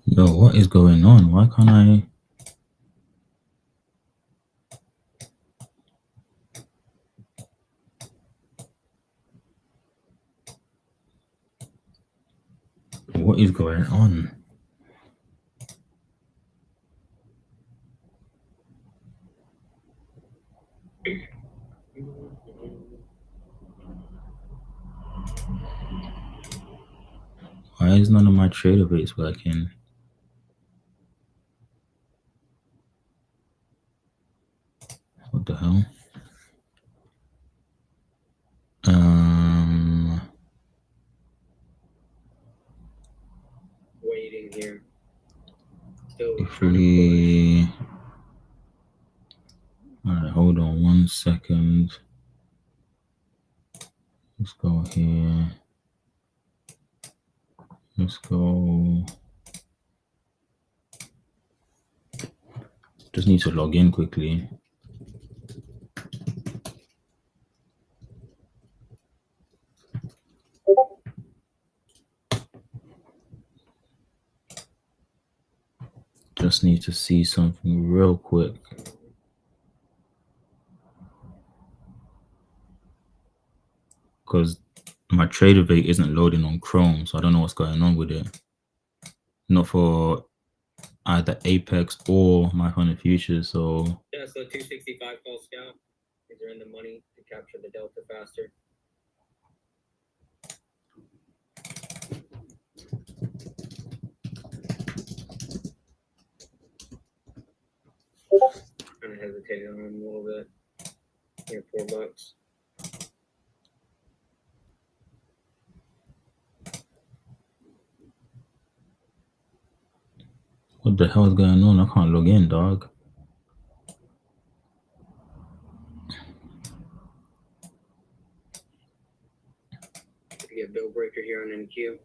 Yo, what is going on? Why can't I? What is going on? Why is none of my trader baits working? What the hell? Waiting here. Still If we... Alright, hold on 1 second. Let's go here. Let's go. Just need to log in quickly. Just need to see something real quick. Because my trader bait isn't loading on Chrome, so I don't know what's going on with it. Not for either Apex or my Honey Futures, so... Yeah, so 265 call scout. These are in the money to capture the delta faster. Kind of hesitated on him a little bit. Here, $4. What the hell is going on? I can't log in, dog. be a bill breaker here on NQ.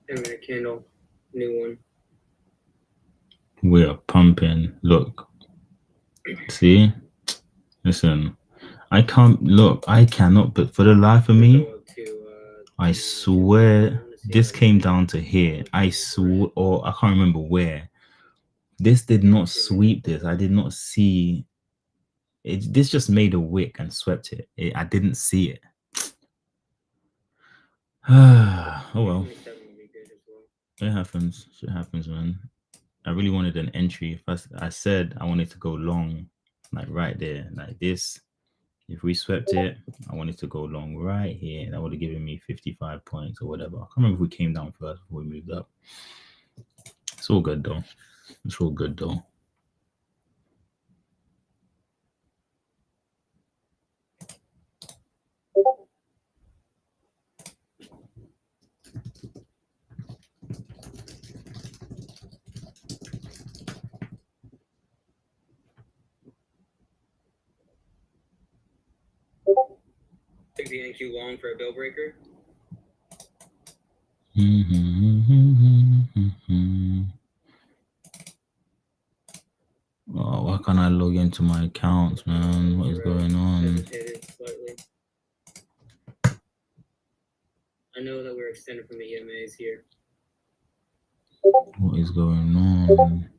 Minute candle, new one. We are pumping. Look. See? Listen. I can't look. I cannot, but for the life of me, I swear this came down to here. I swear, or I can't remember where. This did not sweep this. I did not see it. This just made a wick and swept it. I didn't see it. Oh well. It happens. Shit happens, man. I really wanted an entry. I said I wanted to go long, like right there, like this. If we swept it, I wanted to go long right here. That would have given me 55 points or whatever. I can't remember if we came down first before we moved up. It's all good though. It's all good though. Take the NQ long for a bill breaker. Oh, why can't I log into my accounts, man? What is going on? I know that we're extended from the EMAs here. What is going on?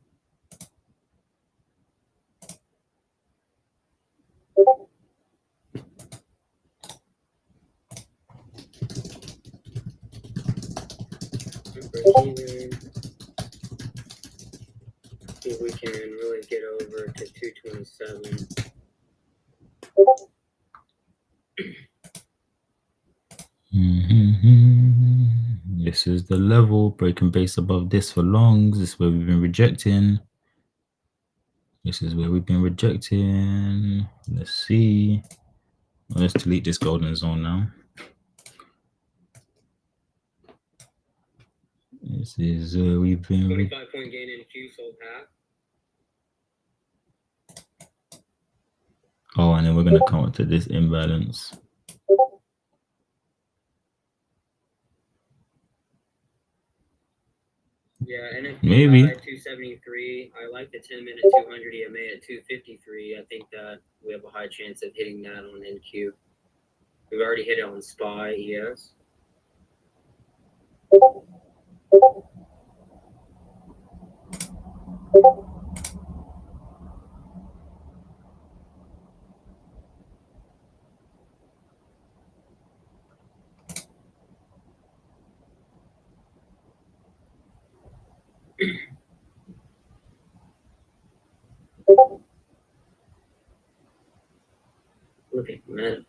See if we can really get over to 227. This is the level, breaking base above this for longs. This is where we've been rejecting. This is where we've been rejecting. Let's see. Let's delete this golden zone now. This is where we've been. 25-point gain in Q, sold half. Oh, and then we're going to come up to this imbalance. Yeah, NFP maybe 273. I like the 10-minute 200 EMA at 253. I think that we have a high chance of hitting that on NQ. We've already hit it on SPY, ES. Look at that.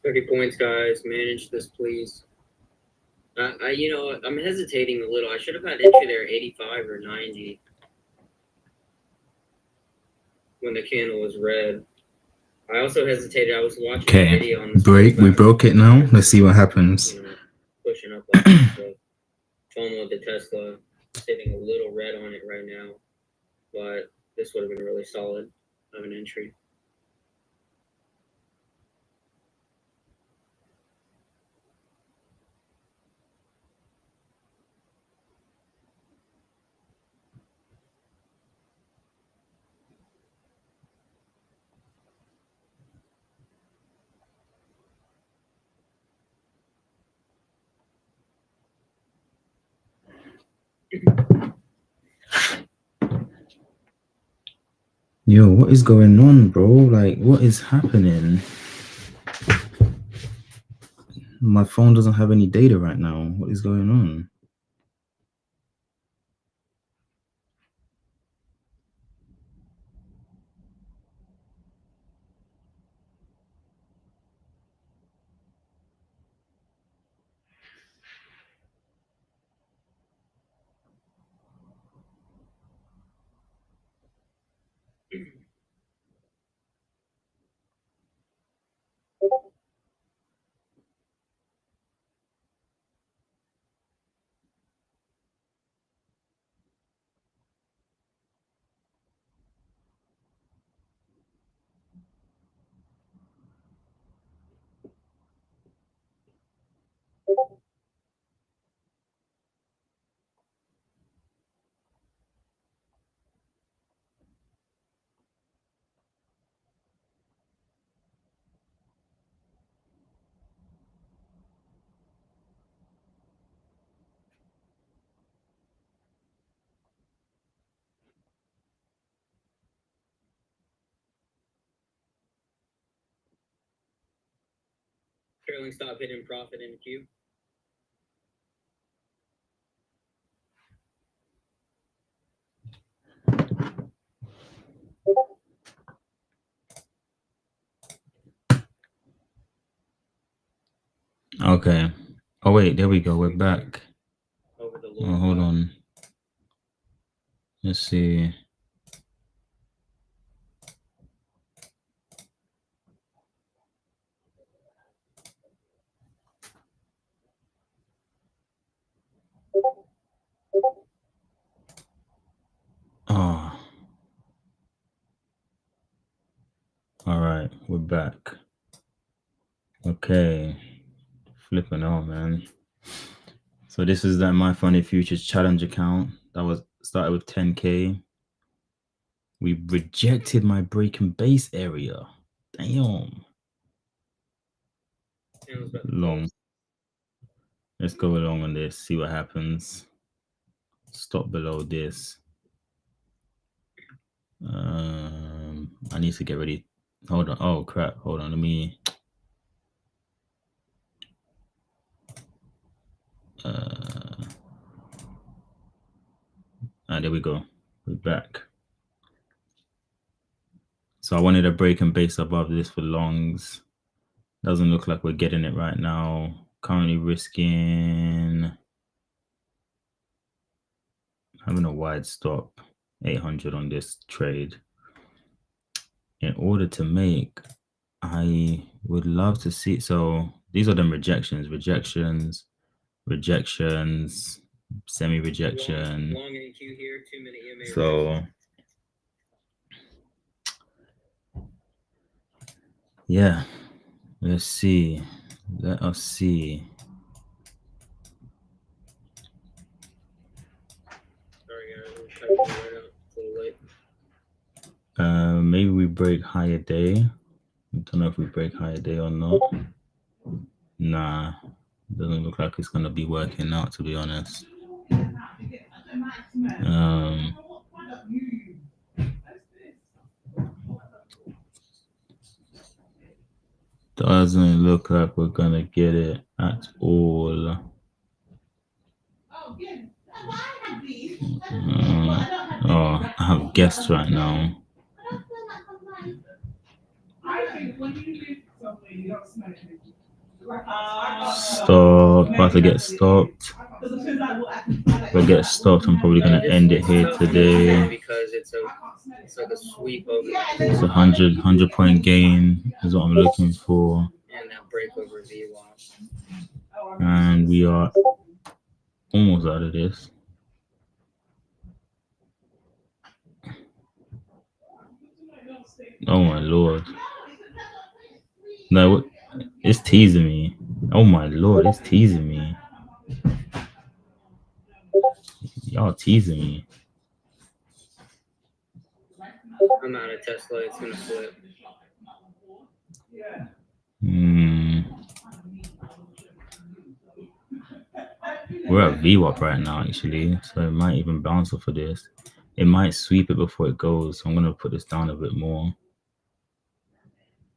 30 points, guys. Manage this, please. I'm hesitating a little. I should have had entry there 85 or 90 when the candle was red. I also hesitated. I was watching a video on this break. We broke it now. Let's see what happens. Pushing up like that. So, FOMO with the Tesla, sitting a little red on it right now, but this would have been really solid of an entry. Yo, what is going on, bro? Like, what is happening? My phone doesn't have any data right now. What is going on? Trailing stop hidden profit in the queue. Okay. Oh wait, there we go. We're back. Over the Oh, hold on. Let's see. Oh. All right, we're back. Okay. Flipping out, man. So this is that My Funny Futures challenge account that was started with 10K. We rejected my break and base area. Damn. Long. Let's go along on this, see what happens. Stop below this. I need to get ready. Hold on. Oh crap. Hold on. Let me. There we go. We're back. So I wanted a break and base above this for longs. Doesn't look like we're getting it right now. Currently risking having a wide stop, 800 on this trade. In order to make, I would love to see. So these are them rejections, semi-rejection. Long in queue here, 2 minute EMA. So yeah, let's see. Let us see. Sorry guys, I'm typing right out. It's a little late. Maybe we break higher day. I don't know if we break higher day or not. Nah, doesn't look like it's gonna be working out, to be honest. Doesn't look like we're gonna get it at all. I have guests right now. Stop. About to get stopped. If I get stopped, I'm probably gonna end it here today. Because it's like a sweep over It's 100 point gain is what I'm looking for, and that break over VWAP. and we are almost out of this. Oh my lord! No, it's teasing me. Oh my lord, it's teasing me. Y'all teasing me. I'm out of Tesla. It's gonna flip. We're at VWAP right now, actually, so it might even bounce off of this. It might sweep it before it goes, so I'm gonna put this down a bit more.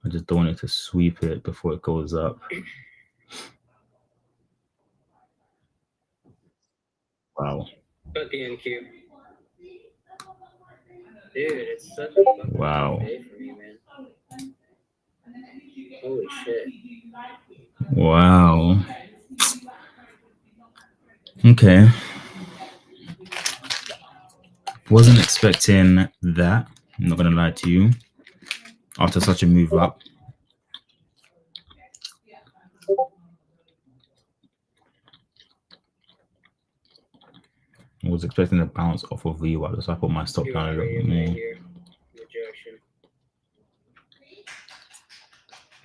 I just don't want it to sweep it before it goes up. Wow. But the NQ. Dude, it's such a fucking Wow. day for me, man. Holy shit. Wow. Okay. Wasn't expecting that. I'm not gonna lie to you. After such a move up. I was expecting a bounce off of VWAP, so I put my stop down a little bit more. Rejection.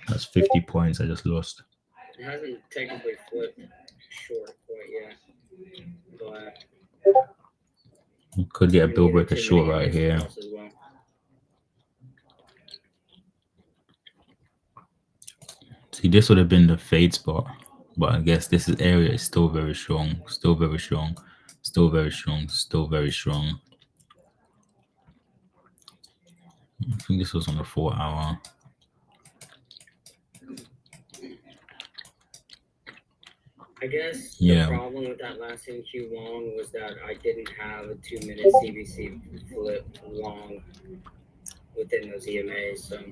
That's 50 points I just lost. It hasn't technically flipped short quite yet, but could get a bill breaker short right here. Well. See, this would have been the fade spot, but I guess this area is still very strong, still very strong, still very strong, still very strong. I think this was on a 4 hour. I guess the problem with that last NQ long was that I didn't have a 2-minute CBC flip long within those EMAs, so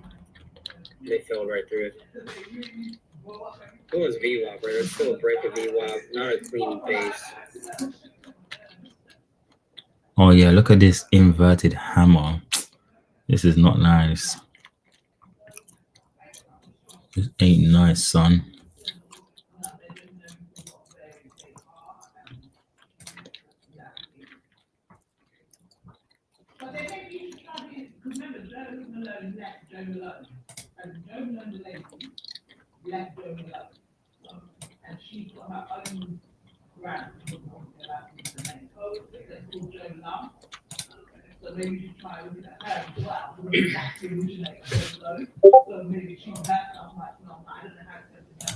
they fell right through it. It was VWAP, right? There's still a break of VWAP, not a clean base. Oh yeah, look at this inverted hammer. This is not nice. This ain't nice, son.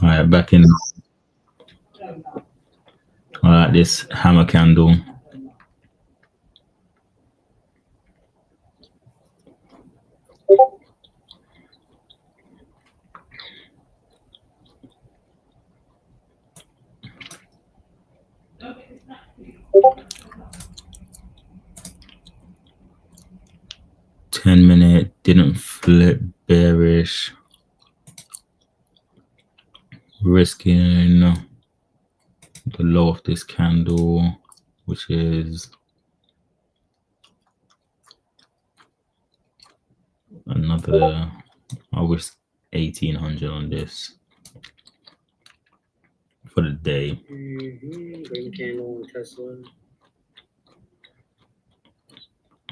All right, back in. All right, this hammer candle. $10-minute didn't flip, bearish. Risking the low of this candle, which is another, I wish 1800 on this for the day. Green candle on Tesla.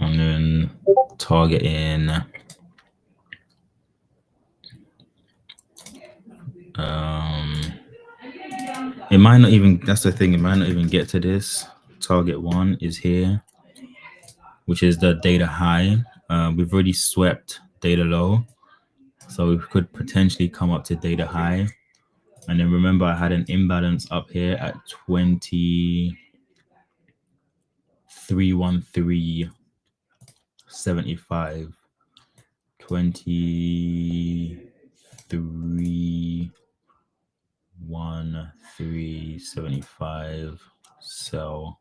And then targeting it might not even, that's the thing, it might not even get to this. Target 1 is here, which is the data high. We've already swept data low, so we could potentially come up to data high. And then remember, I had an imbalance up here at 2313.75. 2313.75. So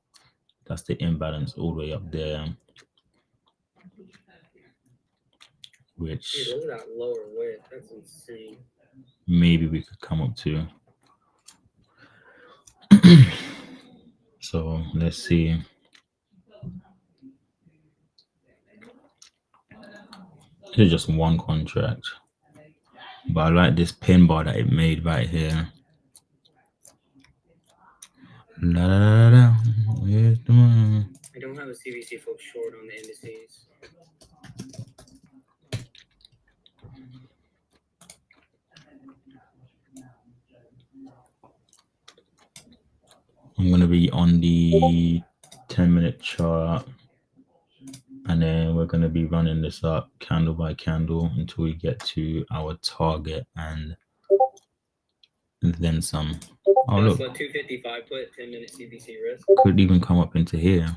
that's the imbalance all the way up there. Which, dude, look at that lower width. That's insane. maybe we could come up to. So let's see. This is just one contract, but I like this pin bar that it made right here. La, la, la, la. Where's the one? I don't have a CBC flip short on the indices. I'm gonna be on the 10-minute chart, and then we're gonna be running this up candle by candle until we get to our target and then some. Oh look, Tesla 255 put 10-minute CBC risk. could even come up into here.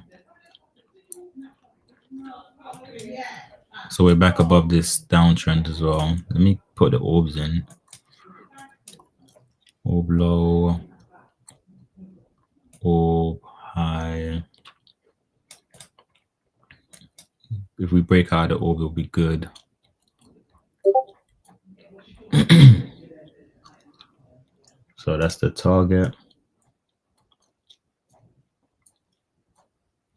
So we're back above this downtrend as well. Let me put the orbs in. Orb low, orb high. If we break out the orb, it'll be good. So that's the target,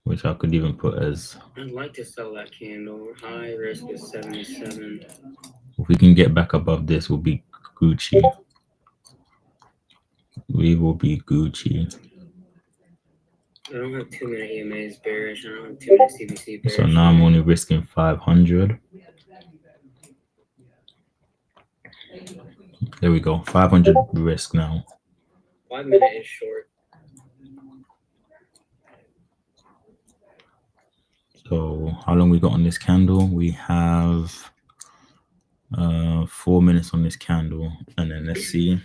which I could even put as. I'd like to sell that candle. High risk is 77. If we can get back above this, we'll be Gucci. We will be Gucci. I don't have 2-minute EMAs bearish. I don't have 2-minute CBC bearish. So now I'm only risking 500. There we go. 500 risk now. 5-minute is short. So how long we got on this candle? We have 4 minutes on this candle, and then let's see.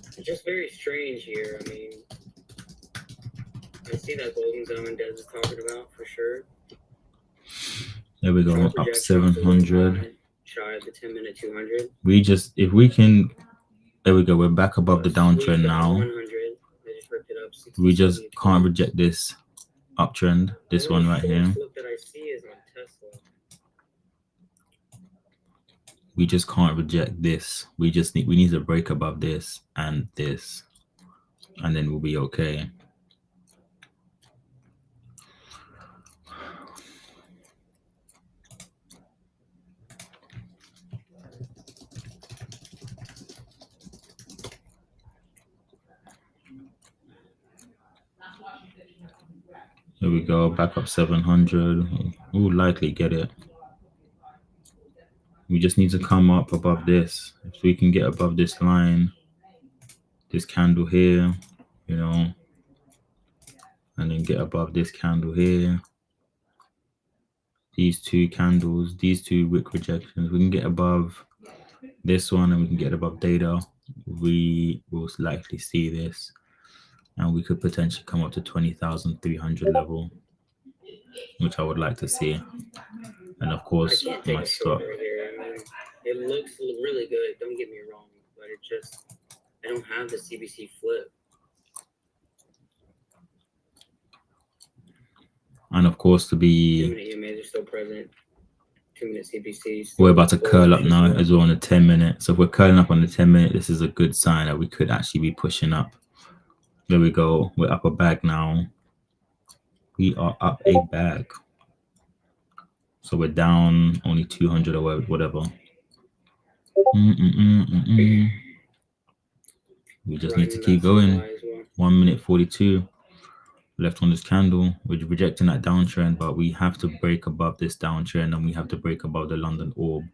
It's just very strange here. I mean, I see that golden zone Des is talking about for sure. There we go, Short up projection off the 700. line, shy of the 10-minute 200. We just, if we can, there we go. We're back above the downtrend now. 100. They just ripped it up. 60, We just 70, can't reject this uptrend. This one right here. Flip that I see is on Tesla. We just can't reject this. We need to break above this, and then we'll be okay. There we go, back up 700. We'll likely get it. We just need to come up above this. If we can get above this line, this candle here, you know, and then get above this candle here. These two candles, these two wick rejections, we can get above this one and we can get above data. We will likely see this, and we could potentially come up to 20,300 level, which I would like to see. And of course, my stop. Here. I mean, it looks really good. Don't get me wrong, but it just, I don't have the CBC flip. And of course, to be, 2-minute EMAs are still present. 2-minute CBC. We're about to curl up now as well on the 10-minute. So if we're curling up on the 10-minute, this is a good sign that we could actually be pushing up. There we go. We're up a bag now. We are up a bag. So we're down only 200 or whatever. We just need to keep going. 1 minute 42 left on this candle. We're rejecting that downtrend, but we have to break above this downtrend, and we have to break above the London orb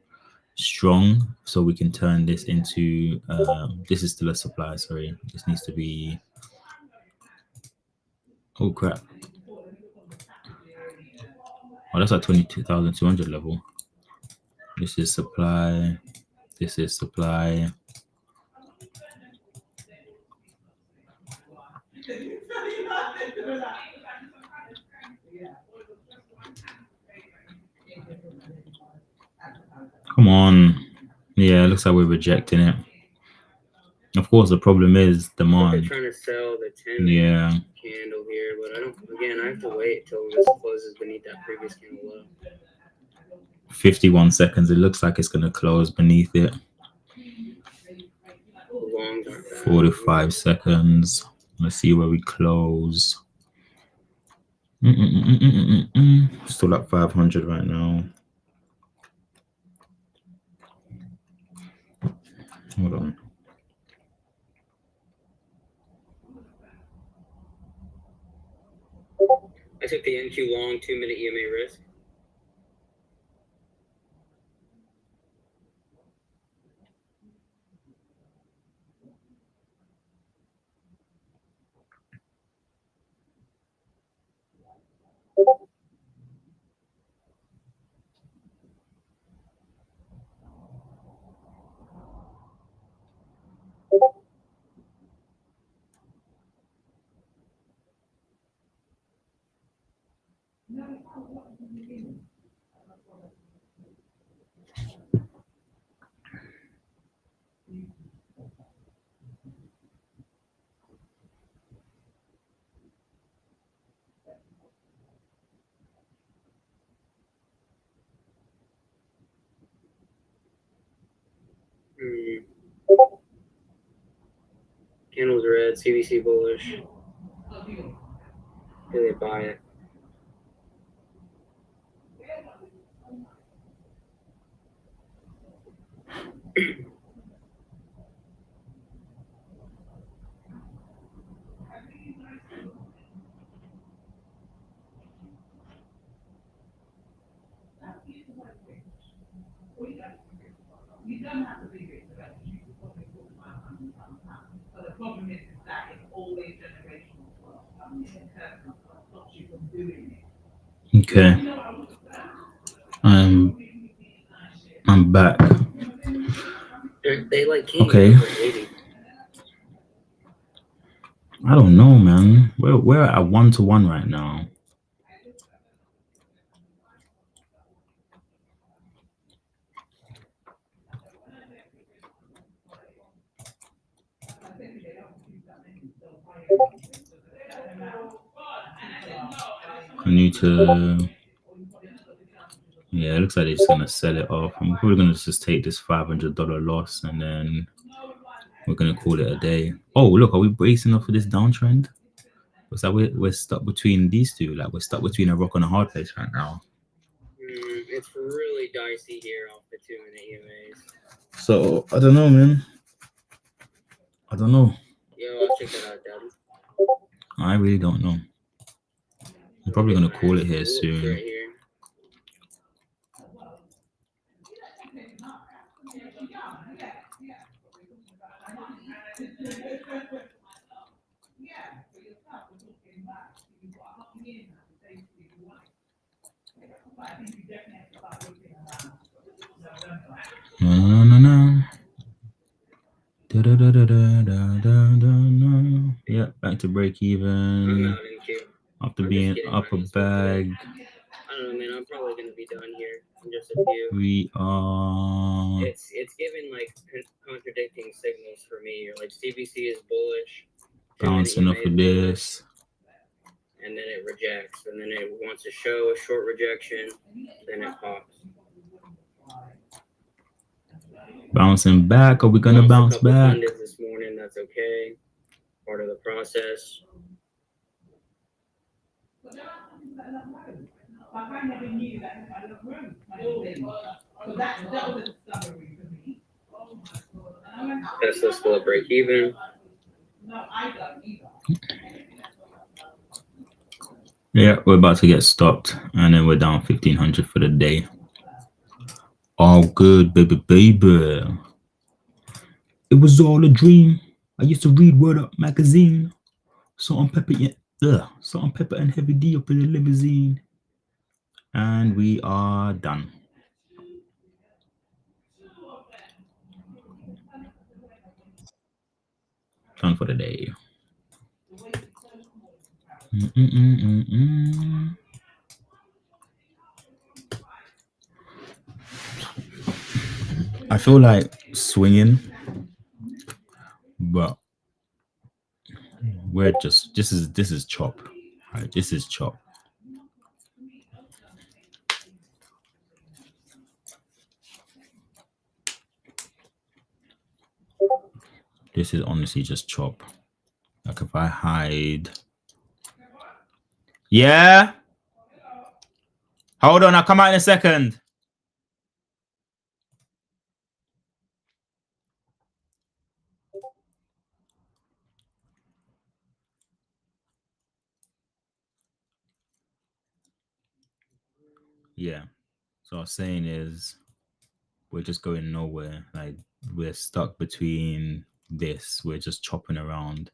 strong, so we can turn this into this is still a supply, sorry. This needs to be, oh crap. Oh, that's at 22,200 level. This is supply. This is supply. Come Come on. Yeah, it looks like we're rejecting it. Of course, the problem is They're demand. trying to sell the 10 Yeah. candle here, but I don't. Again, I have to wait till this closes beneath that previous candle low. 51 seconds. It looks like it's going to close beneath it. Longs aren't bad. 45 seconds. Let's see where we close. Still at 500 right now. Hold on. I took the NQ long 2-minute EMA risk. Candles red, CBC bullish. Do they buy it? Okay. I'm back. They like king. Okay. I don't know, man. We're at 1-to-1 right now. I need to. Yeah, it looks like they're just gonna sell it off. I'm probably gonna just take this $500 loss and then we're gonna call it a day. Oh, look, are we bracing off for this downtrend? Looks like we're stuck between these two. Like we're stuck between a rock and a hard place right now. It's really dicey here off the 2-minute EMAs. So I don't know, man. I don't know. Yo, I'll check that out, Daddy. I really don't know. I'm probably gonna call it here soon. Right here. Yeah, back to break even. After being up a bag. I don't know, man. I'm probably gonna be done here in just a few. We are. It's giving like contradicting signals for me. You're like CBC is bullish, Bouncing off of this, and then it rejects, and then it wants to show a short rejection, then it pops. Bouncing back. Are we gonna bounce back? This morning, that's okay. Part of the process. Tesla's still at break even. Yeah, we're about to get stopped, and then we're down 1,500 for the day. All good, baby, baby. It was all a dream. I used to read Word Up magazine. Salt and pepper and heavy D up in the limousine. And we are done. Done for the day. I feel like swinging, but we're just this is chop. Right, this is chop. This is honestly just chop. Like if I hide, yeah. Hold on, I'll come out in a second. Yeah. So I was saying is we're just going nowhere. Like we're stuck between this. We're just chopping around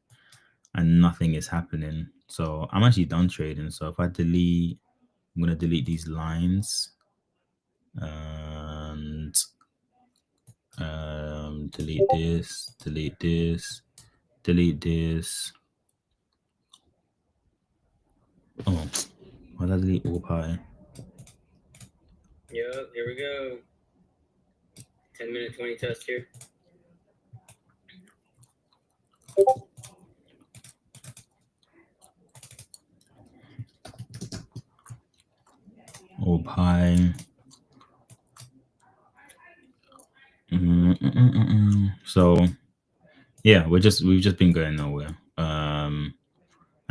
and nothing is happening. So I'm actually done trading. So if I delete, I'm gonna delete these lines and delete this, delete this, delete this. Oh, why did I delete all pie? Yep, here we go. 10-minute 20 test here. All pie. So yeah, we've just been going nowhere.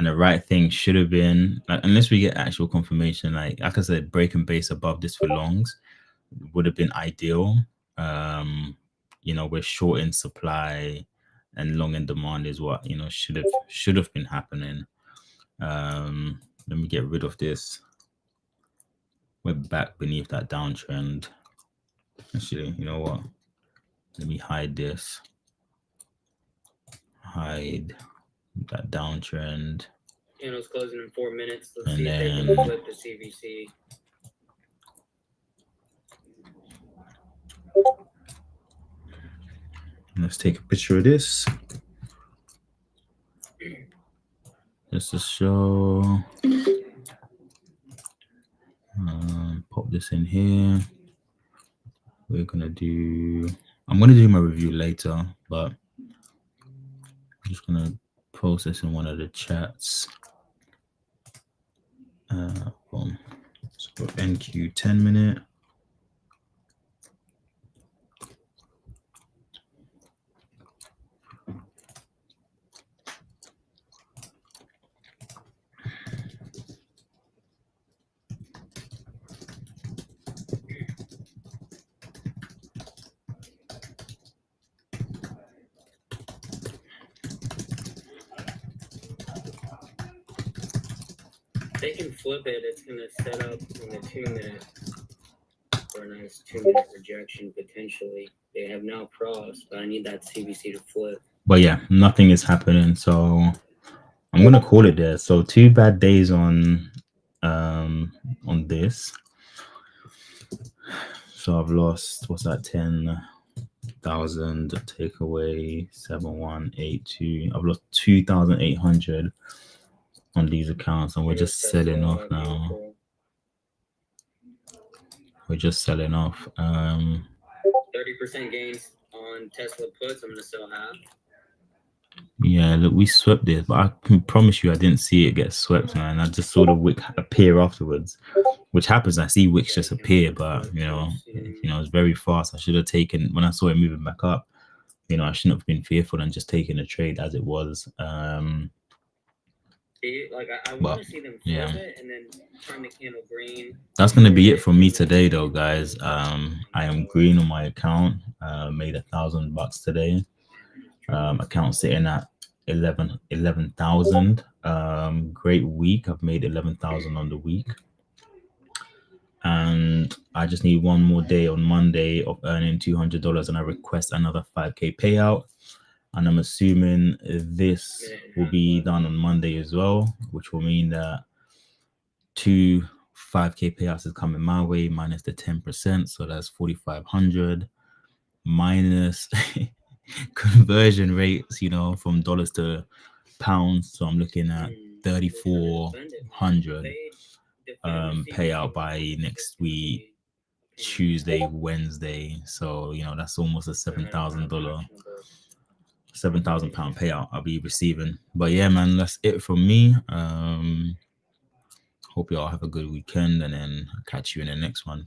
And the right thing should have been, like, unless we get actual confirmation, like I said, breaking base above this for longs would have been ideal. You know, we're short in supply and long in demand is what, you know, should have been happening. Let me get rid of this. We're back beneath that downtrend. Actually, you know what? Let me hide this. Hide that downtrend. Candle's closing in 4 minutes. Let's And see if they then- can flip the CVC. Let's take a picture of this. Just to show. Pop this in here. We're gonna do. I'm gonna do my review later, but I'm just gonna post this in one of the chats. Boom. So NQ 10-minute. If they can flip it, it's going to set up in the 2-minute for a nice 2-minute rejection potentially. They have now crossed, but I need that CVC to flip. But yeah, nothing is happening, so I'm gonna call it there. So 2 bad days on this. So I've lost, what's that, 10,000, take away 7182. I've lost 2,800 on these accounts, and we're just selling off now. We're just selling off. 30% gains on Tesla puts. I'm gonna sell half. Yeah, look, we swept this, but I can promise you I didn't see it get swept, man. I just saw the wick appear afterwards, which happens. I see wicks just appear, but you know, it's very fast. I should have taken, when I saw it moving back up, you know, I shouldn't have been fearful and just taken a trade as it was. Like I want to see them flip it and then turn the candle green. That's gonna be it for me today, though, guys. I am green on my account. Made $1,000 today. Account sitting at 11,000. Great week. I've made 11,000 on the week, and I just need one more day on Monday of earning $200, and I request another 5K payout. And I'm assuming this will be done on Monday as well, which will mean that 2 5K payouts is coming my way, minus the 10%. So that's 4,500 minus conversion rates, you know, from dollars to pounds. So I'm looking at 3,400 payout by next week. Tuesday, Wednesday. So, you know, that's almost a $7,000 £7,000 payout I'll be receiving. But yeah, man, that's it from me. Hope you all have a good weekend, and then I'll catch you in the next one.